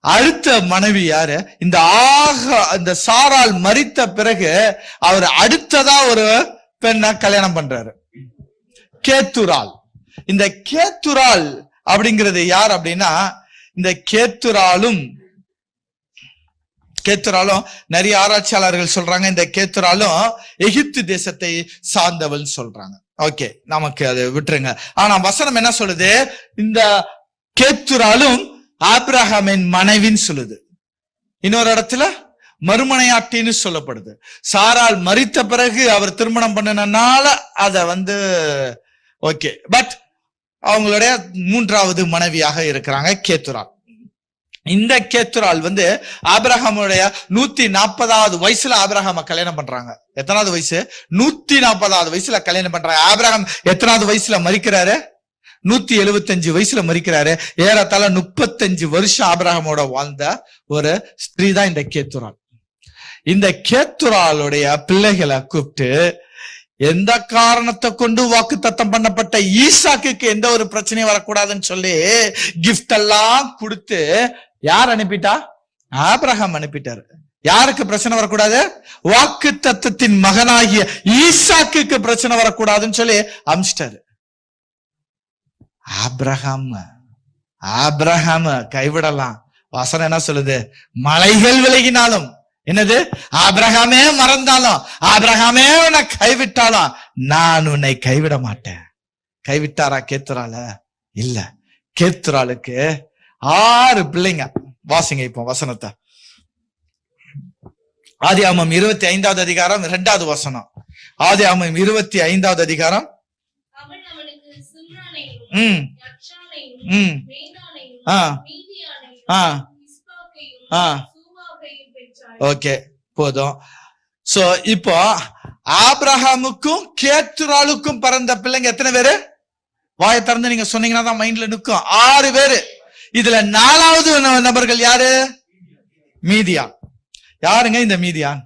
அடுத்த மனைவி யாரு? இந்த சாராள் மரித்த பிறகு அவர் அடுத்ததா ஒரு பெண்ணை கல்யாணம் பண்றாரு, கேத்துராள். இந்த கேத்துராள் அப்படிங்கிறது யார் அப்படின்னா, இந்த கேத்துராளும் நிறைய ஆராய்ச்சியாளர்கள் சொல்றாங்க இந்த கேத்துராளும் எகிப்து தேசத்தை சார்ந்தவள் சொல்றாங்க. ஓகே, நமக்கு அது விட்டுருங்க. ஆனா வசனம் என்ன சொல்லுது? இந்த கேத்துராளும் ஆபிரகாமின் மனைவின்னு சொல்லுது. இன்னொரு இடத்துல மறுமனையாட்டின்னு சொல்லப்படுது. சாராள் மரித்த பிறகு அவர் திருமணம் பண்ணினால அத ஓகே, பட் அவங்களுடைய 3வது மனைவியாக இருக்கிறாங்க கேத்துராள். இந்த கேத்துராள் ஆபிரகாமுடைய 140வது வயசுல ஆபிரகாம கல்யாணம் பண்றாங்க. எத்தனாவது வயசு? 140வது வயசுல கல்யாணம் பண்றாங்க. ஆபிரகாம் எத்தனாவது வயசுல மரிக்கிறாரு? 175 வயசுல மரிக்கிறாரு. ஏறத்தாழ 35 வருஷம் ஆபிரகாமோட வாழ்ந்த ஒரு ஸ்திரீ தான் இந்த கேத்துராள். இந்த கேத்துராளுடைய பிள்ளைகளை கூப்பிட்டு எந்த காரணத்தை கொண்டு வாக்கு தத்தம் பண்ணப்பட்ட ஈசாக்குக்கு எந்த ஒரு பிரச்சனையும் வரக்கூடாதுன்னு சொல்லி கிஃப்ட் எல்லாம் கொடுத்து யார் அனுப்பிட்டா? ஆபிரகாம் அனுப்பிட்டாரு. யாருக்கு பிரச்சனை வரக்கூடாது? வாக்கு தத்தத்தின் மகனாகிய ஈசாக்குக்கு பிரச்சனை வரக்கூடாதுன்னு சொல்லி அமிச்சிட்டாரு. ஆபிரகாம் கைவிடலாம். வசனம் என்ன சொல்லுது? மலைகள் விலகினாலும், என்னது? ஆபிரகாமே மறந்தாலும், ஆபிரகாமே உன்னை கைவிட்டாலும் நான் உன்னை கைவிட மாட்டேன். கைவிட்டாரா கேத்துரால? இல்ல. கேத்துராளுக்கு 6 பிள்ளைங்க. வாசிங்க இப்போ வசனத்தை. ஆதியாகமம் 25வது அதிகாரம் 2வது வசனம். ஆதியாகமம் 25வது அதிகாரம். அவன் அவனுக்கு சிம்ரானையும் யக்ஷானையும் மேதானையும் மீதியானையும் இஸ்பாக்கையும் சூவாகையும் பெற்றாள். ஓகே, போதும். சோ இப்போ ஆபிரகாமுக்கும் கேத்துராளுக்கும் பிறந்த பிள்ளைங்க எத்தனை பேரு? வாயை திறந்து நீங்க சொன்னீங்கன்னா தான் மைண்ட்ல நிற்கும். 6 பேரு. இதுல 4வது நபர்கள் யாரு? மீதியான். யாருங்க இந்த மீதியான்?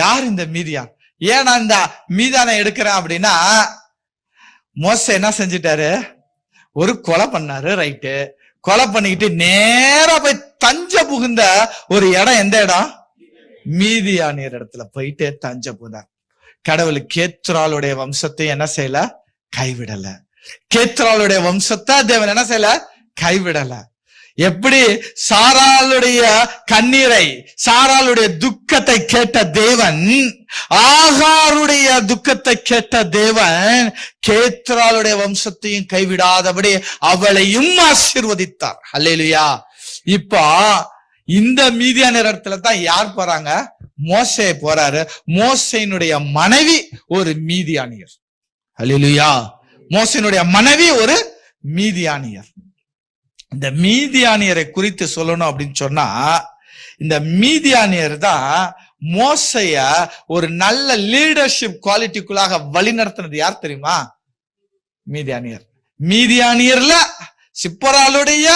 யாரு இந்த மீதியான்? ஏன் நான் இந்த மீதானை எடுக்கிறேன் அப்படின்னா, மோசே என்ன செஞ்சிட்டாரு? ஒரு கொலை பண்ணாரு. ரைட்டு, கொலை பண்ணிக்கிட்டு நேரா போய் தஞ்ச புகுந்த ஒரு இடம். எந்த இடம்? மீதியானியர் இடத்துல போயிட்டு தஞ்ச புகுந்தார். கடவுள் கேத்ராளுடைய வம்சத்தை என்ன செய்யல? கைவிடல. கேத்ராளுடைய வம்சத்தை தேவன் என்ன செய்யல? கைவிடல. எப்படி சாராளுடைய கண்ணீரை, சாராளுடைய துக்கத்தை கேட்ட தேவன், ஆகாருடைய துக்கத்தை கேட்ட தேவன் கேத்ராளுடைய வம்சத்தையும் கைவிடாதபடி அவளையும் ஆசீர்வதித்தார். அல்லேலூயா. இப்ப இந்த மீதியானியர் இடத்துல தான் யார் போறாங்க? மோசே போறாரு. மோசேனுடைய மனைவி ஒரு மீதியானியர். அல்லேலூயா. மோசேனுடைய மனைவி ஒரு மீதியானியர். இந்த மீதியானியரை குறித்து சொல்லணும் அப்படின்னு சொன்னா, இந்த மீதியானியர் தான் மோசைய ஒரு நல்ல லீடர்ஷிப் குவாலிட்டிக்குள்ளாக வழி நடத்தினது. யார் தெரியுமா? மீதியானியர். மீதியானியர்ல சிப்போராளுடைய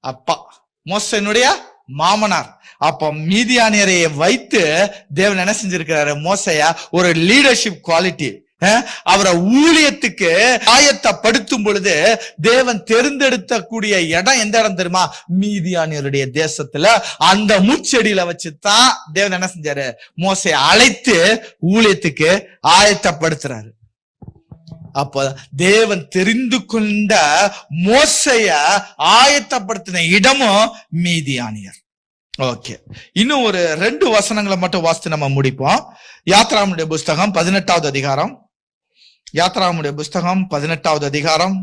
அப்பா, மோசையினுடைய மாமனார். அப்ப மீதியானியரை வைத்து தேவன் என்ன செஞ்சிருக்கிறாரு? மோசைய ஒரு லீடர்ஷிப் குவாலிட்டி, அவரை ஊழியத்துக்கு ஆயத்தப்படுத்தும் பொழுது தேவன் தேர்ந்தெடுத்த கூடிய இடம் எந்த இடம் தெரியுமா? மீதியானியருடைய தேசத்துல. அந்த முச்செடியில வச்சுதான் தேவன் என்ன செஞ்சாரு? மோசையை அழைத்து ஊழியத்துக்கு ஆயத்தப்படுத்துறாரு. அப்ப தேவன் தெரிந்து கொண்ட மோசைய ஆயத்தப்படுத்தின இடமும் மீதியானியர். ஓகே, இன்னும் ஒரு 2 வசனங்களை மட்டும் வாசித்து நம்ம முடிப்போம். யாத்ராமுடைய புஸ்தகம் 18வது அதிகாரம். யாத்ராமுடைய புஸ்தகம் 18வது அதிகாரம்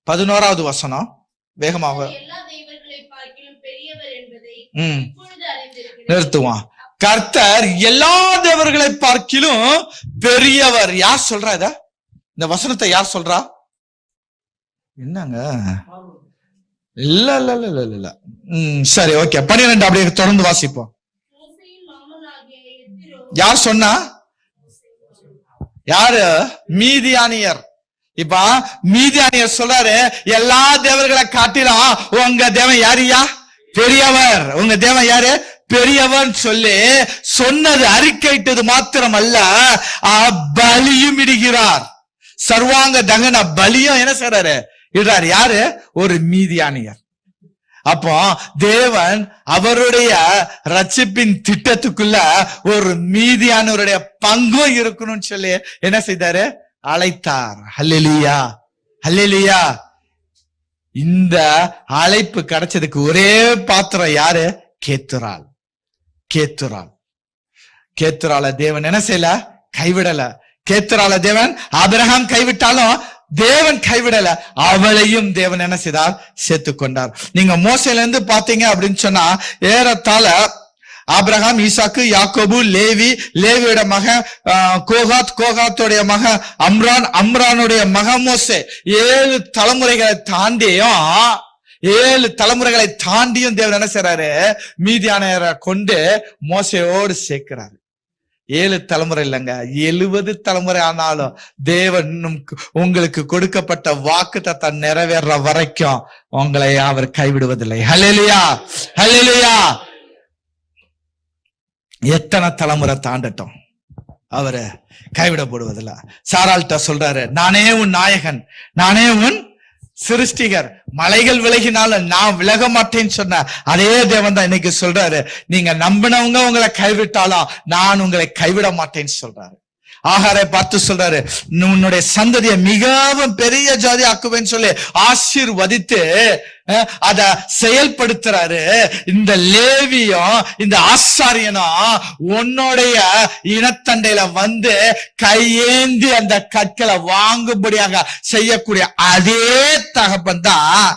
11வது வசனம். வேகமாக எல்லா தெய்வங்களை பார்க்கிலும் பெரியவர் என்பதை இப்பொழுது அறிந்திருக்கிறேன். நிறுத்துவான். கர்த்தர் எல்லா தேவர்களை பார்க்கிலும் பெரியவர். யார் சொல்றா இத? இந்த வசனத்தை யார் சொல்றா? என்னங்க? இல்ல இல்ல இல்ல இல்ல இல்ல. சரி, ஓகே. 12 அப்படியே தொடர்ந்து வாசிப்போம். யார் சொன்னா? யாரு? மீதியானியர். இப்ப மீதியானியர் சொல்றாரு, எல்லா தேவர்களை காட்டிலும் உங்க தேவன் யாரியா? பெரியவர். உங்க தேவன் யாரு? பெரியவன் சொல்லி சொன்னது, அறிக்கையிட்டது மாத்திரம் அல்ல, பலியும் இடுகிறார். சர்வாங்க தகன பலியும் என்ன செய்றாரு? இடுறாரு. யாரு? ஒரு மீதியானியர். அப்போ தேவன் அவருடைய ரட்சிப்பின் திட்டத்துக்குள்ள ஒரு மீதியானவருடைய பங்கும் இருக்கணும்னு சொல்லி என்ன செய்தாரு? அழைத்தார். அல்லேலூயா, அல்லேலூயா. இந்த அழைப்பு கிடைச்சதுக்கு ஒரே பாத்திரம் யாரு? கேத்துராள். கேத்துராள். கேத்துராள தேவன் என்ன செய்யல? கைவிடல. கேத்துராள தேவன் ஆபிரகாம் கைவிட்டாலும் தேவன் கைவிடல. அவளையும் தேவன் என்ன செய்தார்? சேர்த்து கொண்டார். நீங்க மோசையில இருந்து பாத்தீங்க அப்படின்னு சொன்னா, ஏறத்தாழ ஆபிரகாம், ஈசாக்கு, யாக்கோபு, லேவி, லேவியோட மகன் கோகாத், கோகாத்தோடைய மகன் அம்ரான், அம்ரானுடைய மகன் மோசே. 7 தலைமுறைகளை தாண்டியும் 7 தலைமுறைகளை தாண்டியும் தேவன் என்ன செய்யறாரு? மீதியானியரை கொண்டு மோசையோடு சேர்க்கிறாரு. 7 தலைமுறை இல்லைங்க, 70 தலைமுறை ஆனாலும் தேவன் உங்களுக்கு கொடுக்கப்பட்ட வாக்குத்தத்தம் நிறைவேற வரைக்கும் உங்களை அவர் கைவிடுவதில்லை. ஹல்லேலூயா, ஹல்லேலூயா. எத்தனை தலைமுறை தாண்டட்டும் அவரை கைவிடப்படுவதில்லை. சாராள்கிட்ட சொல்றாரு, நானே உன் நாயகன், நானே உன் சிருஷ்டிகர், மலைகள் விலகினாலும் நான் விலக மாட்டேன்னு சொன்ன அதே தேவன் தான் இன்னைக்கு சொல்றாரு, நீங்க நம்பினவங்க உங்களை கைவிட்டாலும் நான் உங்களை கைவிட மாட்டேன்னு சொல்றாரு. ஆகாரை பார்த்து சொல்றாரு, உன்னுடைய சந்ததியை மிகவும் பெரிய ஜாதி ஆக்குவேன்னு சொல்லி ஆசீர்வதித்து அத செயல்படுத்துறாரு. இந்த லேவியும் இந்த ஆசாரியனும் உன்னுடைய இனத்தண்டையில வந்து கையேந்தி அந்த கற்களை வாங்கும்படியாக செய்யக்கூடிய அதே தகப்பன் தான்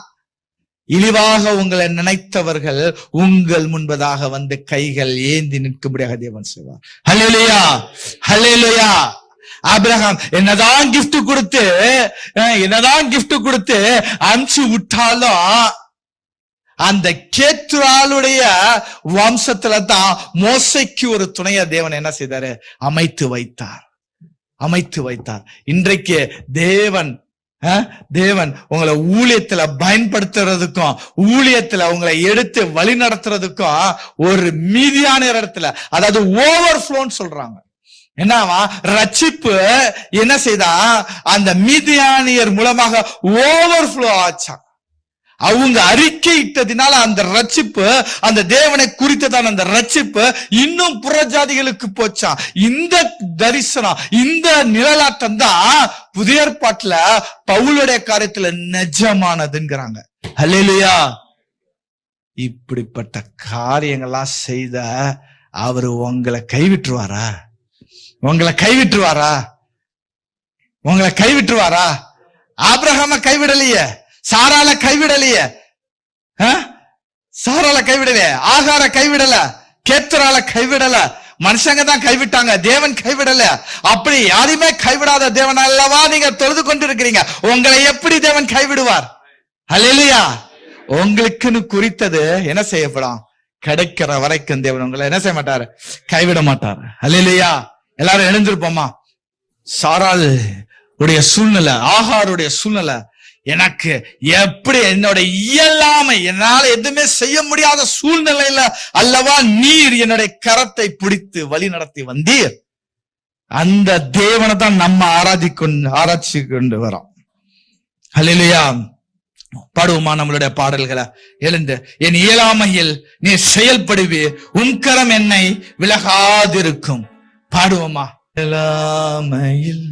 இழிவாக உங்களை நினைத்தவர்கள் உங்கள் முன்பதாக வந்து கைகள் ஏந்தி நிற்கும்படியாக தேவன் செய்வார். ஹல்லேலூயா, ஹல்லேலூயா. ஆபிரகாம் என்னதான் கிஃப்ட் கொடுத்து அனுப்பிச்சு விட்டாலும் அந்த கேத்துராளுடைய வம்சத்துல தான் மோசைக்கு ஒரு துணைய தேவன் என்ன செய்தாரு? அமைத்து வைத்தார். இன்றைக்கு தேவன் உங்களை ஊழியத்துல பயன்படுத்துறதுக்கும் ஊழியத்துல உங்களை எடுத்து வழி நடத்துறதுக்கும் ஒரு மீதியான இடத்துல, அதாவது ஓவர்ஃப்ளோன்னு சொல்றாங்க. என்னவா? ரட்சிப்பு என்ன செய்தா? அந்த மீதியானியர் மூலமாக ஓவர்ஃப்ளோ ஆச்சா. அவங்க அறிக்கையிட்டதினால அந்த ரட்சிப்பு, அந்த தேவனை குறித்ததான அந்த ரட்சிப்பு இன்னும் புறஜாதிகளுக்கு போச்சா. இந்த தரிசனம், இந்த நிழலாட்டம் தான் புதிய ஏற்பாட்டுல பவுலுடைய காரியத்துல நிஜமானதுங்கிறாங்க. ஹல்லேலூயா. இப்படிப்பட்ட காரியங்கள்லாம் செய்த அவரு உங்களை கைவிட்டுருவாரா? ஆபிரகாம கைவிடலையே, சாரால கைவிடலையே, ஆகார கைவிடல, கேத்துரால கைவிடல, மனுஷங்க தான் கைவிட்டாங்க, தேவன் கைவிடல. அப்படி யாரையுமே கைவிடாத தேவன் அல்லவா நீங்க தொழுது கொண்டிருக்கிறீங்க. உங்களை எப்படி தேவன் கைவிடுவார்? ஹல்லேலூயா. உங்களுக்குன்னு குறித்தது என்ன செய்யப்படும்? கிடைக்கிற வரைக்கும் தேவன் உங்களை என்ன செய்ய மாட்டாரு? கைவிட மாட்டார். ஹல்லேலூயா. எல்லாரும் எழுந்திருப்போமா? சாராள் உடைய சூழ்நிலை, ஆகாருடைய சூழ்நிலை, எனக்கு எப்படி என்னோட இயலாமை, என்னால எதுவுமே செய்ய முடியாத சூழ்நிலையில அல்லவா நீர் என்னுடைய கரத்தை பிடித்து வழி நடத்தி வந்தீர். அந்த தேவனை தான் நம்ம ஆராய்ச்சி கொண்டு வரோம். ஹல்லேலூயா. பாடுவோமா நம்மளுடைய பாடல்களை? எழுந்து, என் இயலாமையில் நீ செயல்படுவீர், உன் கரம் என்னை விலகாதிருக்கும். பாடுவோமா? இயலாமையில்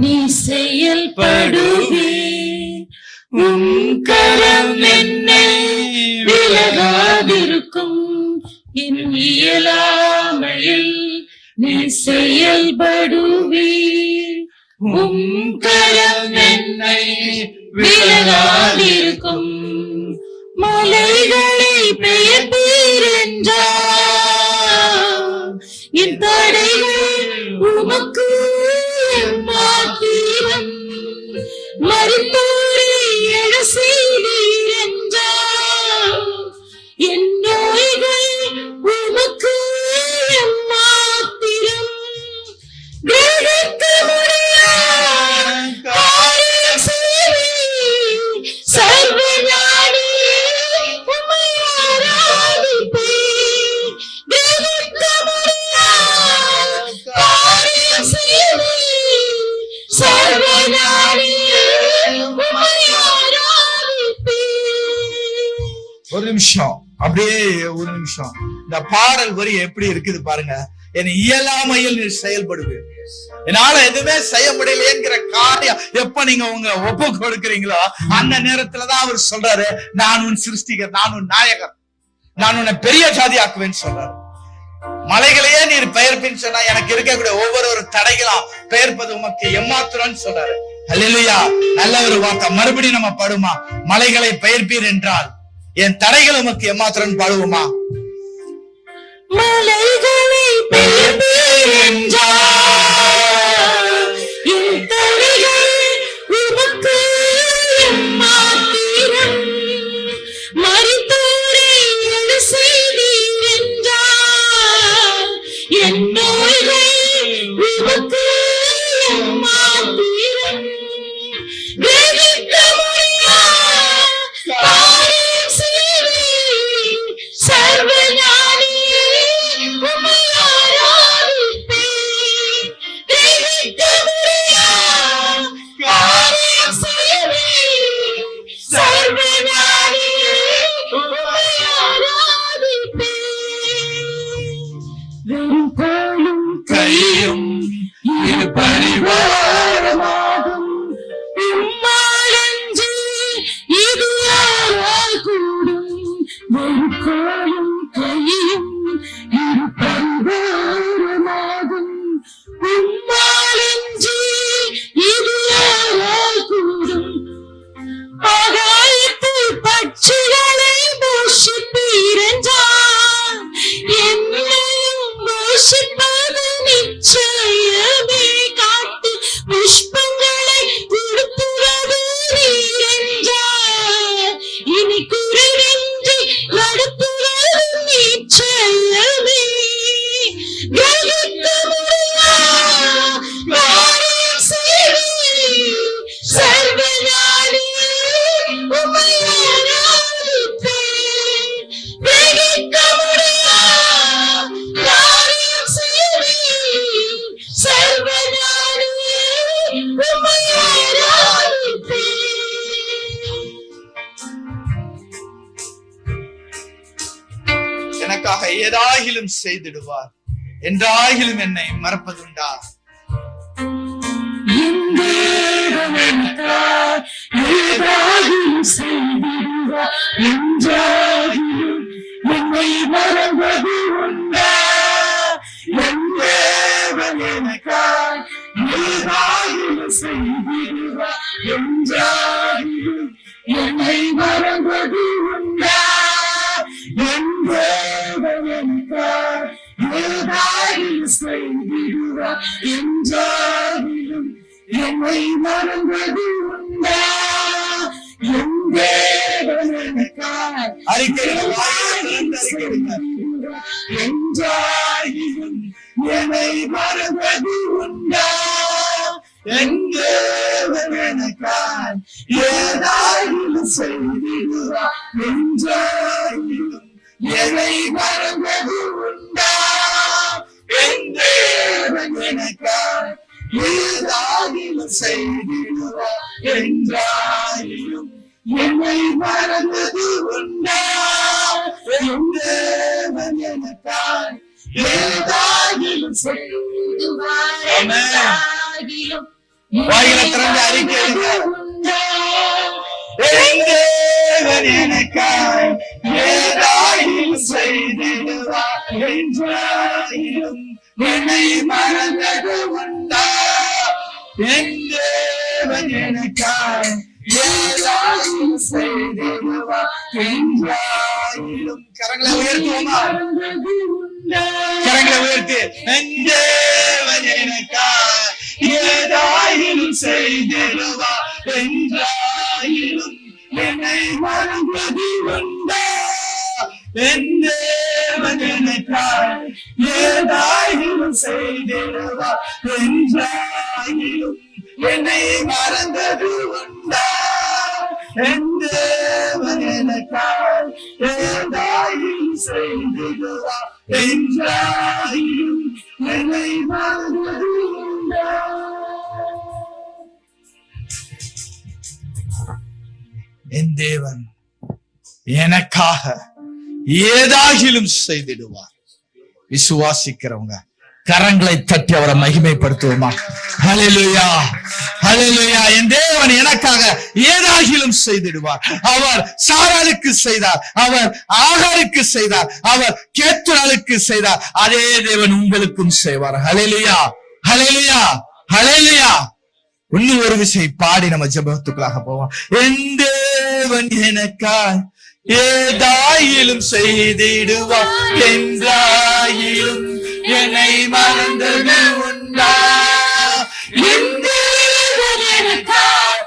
நீ செயல்படுவீர், உன் கரம் என்னை விலகாதிருக்கும். என் இயலாமையில் நீ செயல்படுவீர், உன் கரம் என்னை விலகாதிருக்கும். மலைகளை பெயர்ப்பீர் என்றார், என் தடைகள் உமக்கு மாத்திரம். மறித்தோரை எழ செய்தீர் என்றார், என் நோய்கள் உமக்கு மாத்திரம். கிரகிக்க முடியாத காரியம் செய்வீர், சர்வஞானி உம்மை ஆராதிப்பேன். கிரகிக்க முடியாத காரியம் செய்வீர், சர்வஞானி உம்மை ஆராதிப்பேன். ஒரு நிமிஷம், அப்படியே ஒரு நிமிஷம். இந்த பாடல் வரி எப்படி இருக்குது பாருங்க. என் இயலாமையில் நீ செயல்படுவீர். என்னால எதுவுமே செய்ய முடியலையேங்கிற காரியம் எப்ப நீங்க உங்க ஒப்பு கொடுக்கிறீங்களோ அந்த நேரத்துலதான் அவர் சொல்றாரு, நான் உன் சிருஷ்டிகர், நான் உன் நாயகர், நான் உன்னை பெரிய ஜாதி ஆக்குவேன்னு சொல்றாரு. மலைகளையே நீர் பெயர்ப்பின்னு சொன்னா எனக்கு இருக்கக்கூடிய ஒவ்வொரு தடைகளும் பெயர்ப்பது உமக்கு எம்மாத்திரம்னு சொல்றாரு. ஹல்லேலூயா. நல்ல ஒரு வார்த்தை. மறுபடியும் நம்ம பாடுமா? மலைகளை பெயர்ப்பீர் என்றால் என் தடைகள் உமக்கு எம்மாத்திரம். பாடுவோமா? மலைகளை பெயர்ப்பீர் என்றால் என் தடைகள் உமக்கு எம்மாத்திரம். மரித்தோரை எழ செய்தீர் என்றால் என் நோய்கள் உமக்கு எம்மாத்திரம். கிரகிக்க முடியாத காரியம் செய்வீர், சர்வஞானியே உம்மை ஆராதிப்பேன். கிரகிக்க முடியாத காரியம் செய்வீர், சர்வஞானியே உம்மை ஆராதிப்பேன். வெறும் கோலும் கையும் இரு பரிவாரமாகும், உம்மாலன்றி இது யாரால் கூடும். வெறும் கோலும் கையும் இரு பரிவாரமாகும், உம்மாலன்றி இது யாரால் கூடும். ஆகாயத்து பட்சி கிரகிக்க முடியா காரியம் செய்வீர். சர்வஞானியே உம்மை ஆராதிப்பேன். கிரகிக்க முடியா காரியம் செய்வீர். சர்வஞானியே உம்மை ஆராதிப்பேன். எனக்காக ஏதாகிலும் செய்திடுவார், என்றாகிலும் என்னை மறப்பதுண்டா? என் தேவன் எனக்காய் ஏதாகிலும் செய்திடுவார், என்றாகிலும் என்னை மறப்பது உண்டா? என் தேவன் எனக்காய் ஏதாகிலும் செய்திடுவார், என்றாகிலும் என்னை மறப்பது உண்டா? என் தேவன் எனக்காய் ஏதாகிலும் செய்திடுவார், என்றாகிலும் என்னை மறப்பது உண்டா? என் தேவன் எனக்காய் ஏதாகிலும் செய்திடுவார், என்றாகிலும் என்னை மறப்பது உண்டா? என் தேவன் எனக்காய் ஏதாகிலும் செய்திடுவார், என்றாகிலும் என்னை மறப்பது உண்டா? என் தேவன் எனக்காய் ஏதாகிலும் செய்திடுவார், என்றாகிலும் என்னை மறப்பது உண்டா? என் தேவன் எனக்காய் ஏதாகிலும் செய்திடுவார், என்றாகிலும் வாயில திறந்து அறிக்கையிடுங்க. என் தேவன் எனக்காய் ஏதாகிலும் செய்திடுவார், என்றாகிலும் என்னை மறந்தது உண்டா? என் தேவன் எனக்காய் ஏதாகிலும் செய்திடுவார், என்றாகிலும் கரங்களை உயர்த்துவோமா? கரங்களை உயர்த்து. என் தேவன் எனக்காய் ஏதாகிலும் செய்திடுவார், என்றாகிலும் என்னை மறந்தது உண்டா? என் தேவன் எனக்காய் ஏதாகிலும் செய்திடுவார், என்றாகிலும் என்னை மறந்தது உண்டா? என் தேவன் எனக்காய் ஏதாகிலும் செய்திடுவார், என்றாகிலும் என்னை மறந்தது உண்டா? என் தேவன் எனக்காக ஏதாகிலும் செய்திடுவார். விசுவாசிக்கிறவங்க கரங்களை தட்டி அவரை மகிமைப்படுத்துவோமா? ஹல்லேலூயா, ஹல்லேலூயா. என் தேவன் எனக்காக ஏதாகிலும் செய்திடுவார். அவர் சாராளுக்கு செய்தார், அவர் ஆகாருக்கு செய்தார், அவர் கேத்துராளுக்கு செய்தார். அதே தேவன் உங்களுக்கும் செய்வார். ஹல்லேலூயா, ஹல்லேலூயா, ஹல்லேலூயா. இன்னும் ஒரு விஷயம் பாடி நம்ம ஜெபத்துக்குள்ளாக போவோம். என் தேவன் எனக்காய் ஏதாயிலும் செய்திடுவார், என்றாயிலும் என்னை மறந்தது உண்டா? என் தேவன் எனக்காய்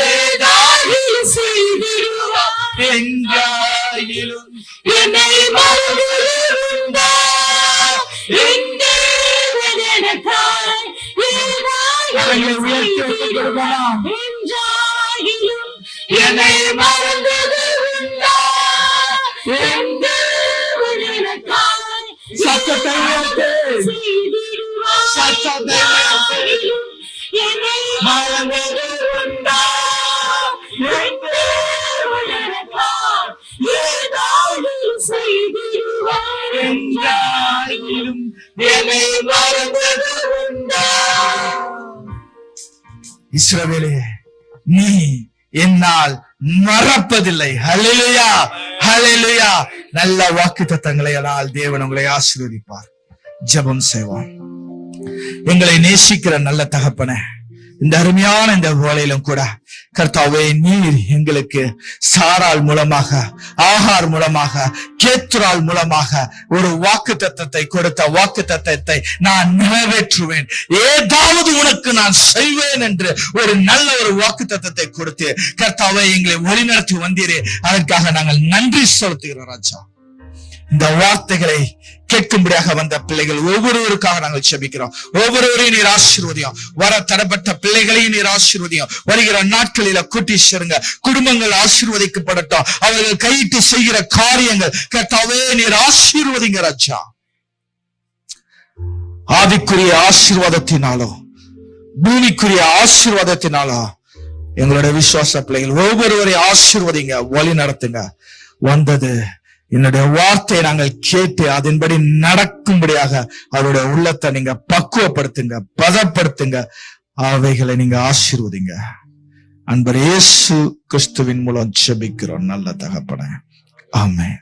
ஏதாயிலும் செய்திடுவார், என்றாயிலும் என்னை மறந்தது உண்டா? என் தேவன் எனக்காய் ஏதாயிலும் செய்திடுவார், என்றாயிலும் என்னை மறந்தது உண்டா? என் தேவன் எனக்காய் சத்தத்தை உயர்த்து, சத்தத்தை உயர்த்து, என்னை மறந்தது உண்டா? என் தேவன் எனக்காய் ஏதாயிலும் செய்திடுவார், என்றாயிலும் என்னை மறந்தது உண்டா? இஸ்ரவேலே, நீ என்னால் மறப்பதில்லை. ஹல்லேலூயா, ஹல்லேலூயா. நல்ல வாக்குத்தத்தங்களை எல்லாம் தேவன் உங்களை ஆசீர்வதிப்பார். ஜெபம் செய்வோம். எங்களை நேசிக்கிற நல்ல தகப்பனே, இந்த அருமையான இந்த வேளையிலும் கூட கர்த்தாவே, நீர் எங்களுக்கு சாராள் மூலமாக, ஆகார் மூலமாக, கேத்துராள் மூலமாக ஒரு வாக்குத்தத்தத்தை கொடுத்த வாக்குத்தத்தத்தை நான் நிறைவேற்றுவேன், ஏதாவது உனக்கு நான் செய்வேன் என்று ஒரு நல்ல ஒரு வாக்குத்தத்தத்தை கொடுத்து கர்த்தாவே எங்களை வழிநடத்தி வந்தீரே, அதற்காக நாங்கள் நன்றி செலுத்துகிறோம் ராஜா. இந்த வார்த்தைகளை கேட்கும்படியாக வந்த பிள்ளைகள் ஒவ்வொருவருக்காக நாங்கள் செபிக்கிறோம். ஒவ்வொருவரையும் நீர் ஆசீர்வதியும். வர தடப்பட்ட பிள்ளைகளையும் நீர் ஆசீர்வதியும். வருகிற நாட்களில கூட்டி சேருங்க. குடும்பங்கள் ஆசீர்வதிக்கப்படட்டும். அவர்கள் கையிட்டு செய்கிற காரியங்கள் கர்த்தாவே நீர் ஆசீர்வதிங்க ராஜா. ஆவிக்குரிய ஆசீர்வாதத்தினாலோ பூமிக்குரிய ஆசீர்வாதத்தினாலோ எங்களுடைய விசுவாச பிள்ளைகள் ஒவ்வொருவரையும் ஆசீர்வதிங்க, வழி நடத்துங்க. வந்தது என்னுடைய வார்த்தையை நாங்கள் கேட்டு அதன்படி நடக்கும்படியாக அவருடைய உள்ளத்தை நீங்க பக்குவப்படுத்துங்க, பதப்படுத்துங்க. அவைகளை நீங்க ஆசீர்வதிங்க. அன்பர் இயேசு கிறிஸ்துவின் மூலம் ஜெபிக்கிறோம் நல்ல தகப்பனே. ஆமென்.